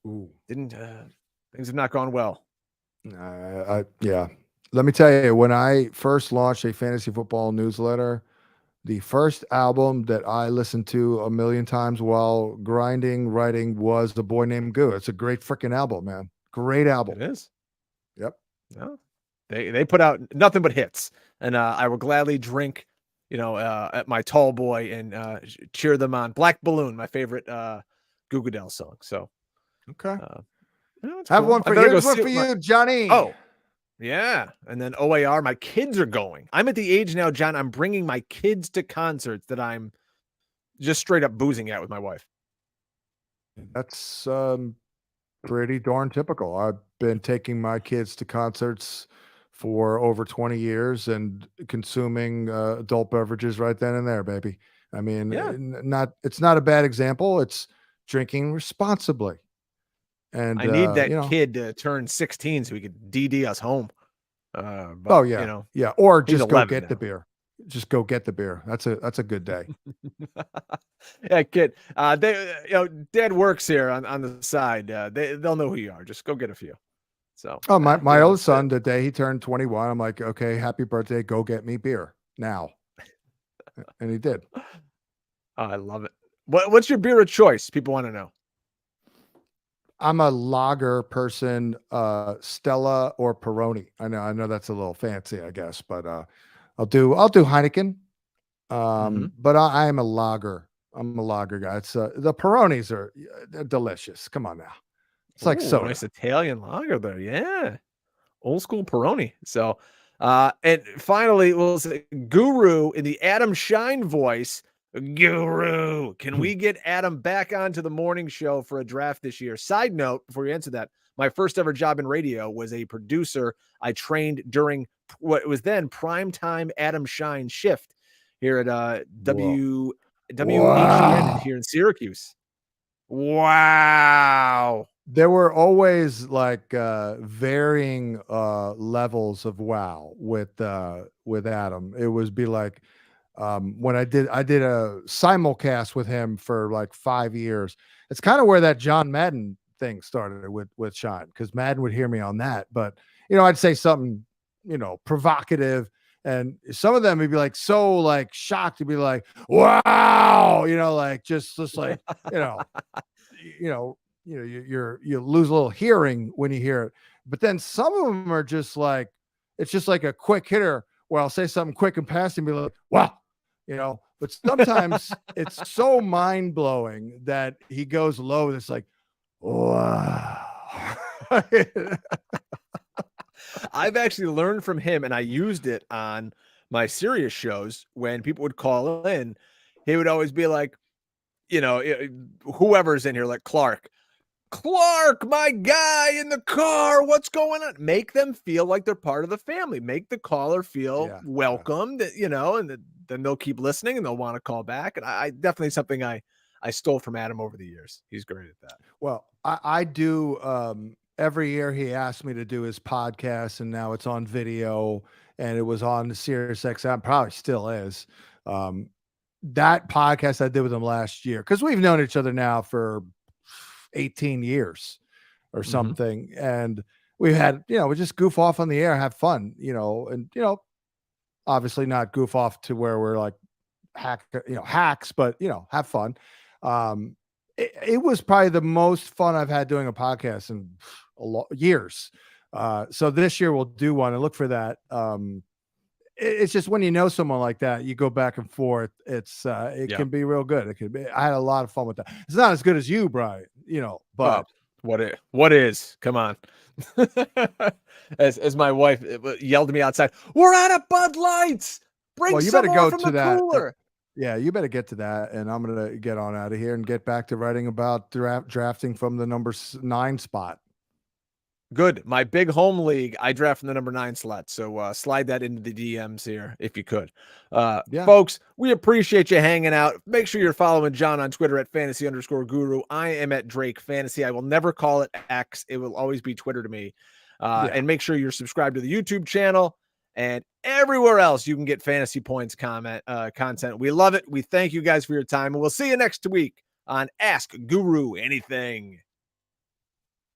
Ooh. Things have not gone well. Yeah. Let me tell you, when I first launched a fantasy football newsletter, the first album that I listened to a million times while writing was The Boy Named Goo. It's a great freaking album, man. Great album. It is. Yep. No, they put out nothing but hits, and I will gladly drink, at my tall boy and cheer them on. Black Balloon, my favorite Goo Goo Dolls song. So, okay. Have one for you. One for you, Johnny. Oh. Yeah. And then OAR, my kids are going. I'm at the age now, John, I'm bringing my kids to concerts that I'm just straight up boozing at with my wife. That's pretty darn typical. I've been taking my kids to concerts for over 20 years and consuming adult beverages right then and there, baby. I mean, Yeah. it's not a bad example. It's drinking responsibly. And I need that you know, kid to turn 16 so he could DD us home. oh But you yeah, know, yeah, or he's just go 11 get the now. beer. Just go get the beer. That's a good day. Yeah, kid. Dad works here on the side. They'll know who you are. Just go get a few. So, Oh, my oldest it's son, the day he turned 21, I'm like, okay, happy birthday. Go get me beer now. And he did. oh, I love it. What's your beer of choice? People want to know. I'm a lager person, Stella or Peroni. I know that's a little fancy, I guess, but I'll do Heineken. But I am a lager. I'm a lager guy. It's the Peronis are they're delicious. Come on now. It's like Ooh, soda. nice Italian lager there. Yeah. Old school Peroni. So, and finally, we'll say Guru in the Adam Shine voice. Guru, can we get Adam back onto the morning show for a draft this year? Side note, before you answer that, my first ever job in radio was a producer. I trained during what was then primetime Adam Shine shift here at Whoa. WHEN Wow. here in Syracuse. Wow. There were always like varying levels of wow with Adam. It was be like when I did a simulcast with him for like 5 years. It's kind of where that John Madden thing started with Shine, because Madden would hear me on that. But I'd say something, provocative, and some of them would be like so like shocked to be like, wow, like just like, you know, you know, you lose a little hearing when you hear it. But then some of them are just like, it's just like a quick hitter where I'll say something quick and pass and be like, wow, but sometimes it's so mind blowing that he goes low. It's like, wow. I've actually learned from him, and I used it on my serious shows when people would call in. He would always be like, whoever's in here, like Clark, my guy in the car, what's going on? Make them feel like they're part of the family. Make the caller feel Yeah, welcomed, and then they'll keep listening and they'll want to call back. And I definitely something I stole from Adam over the years. He's great at that. well, I do every year he asked me to do his podcast, and now it's on video, and it was on the Sirius XM, probably still is. That podcast I did with him last year, because we've known each other now for 18 years or something. And we had, we just goof off on the air, have fun, and, obviously not goof off to where we're like hacks, but, have fun. It was probably the most fun I've had doing a podcast in years. So this year we'll do one and look for that. It's just when you know someone like that, you go back and forth. It can be real good. It could be. I had a lot of fun with that. It's not as good as you, Brian, but what is? Come on. as my wife yelled at me outside, we're out of Bud Lights. Bring you some better more go from to the that. cooler. Yeah, you better get to that, and I'm gonna get on out of here and get back to writing about drafting from the number 9 spot. Good. My big home league, I draft from the number 9 slot. So slide that into the DMs here if you could. Yeah. Folks, we appreciate you hanging out. Make sure you're following John on Twitter at @fantasy_guru. I am at Drake Fantasy. I will never call it X. It will always be Twitter to me. And make sure you're subscribed to the YouTube channel and everywhere else you can get Fantasy Points content. We love it. We thank you guys for your time, and we'll see you next week on Ask Guru Anything.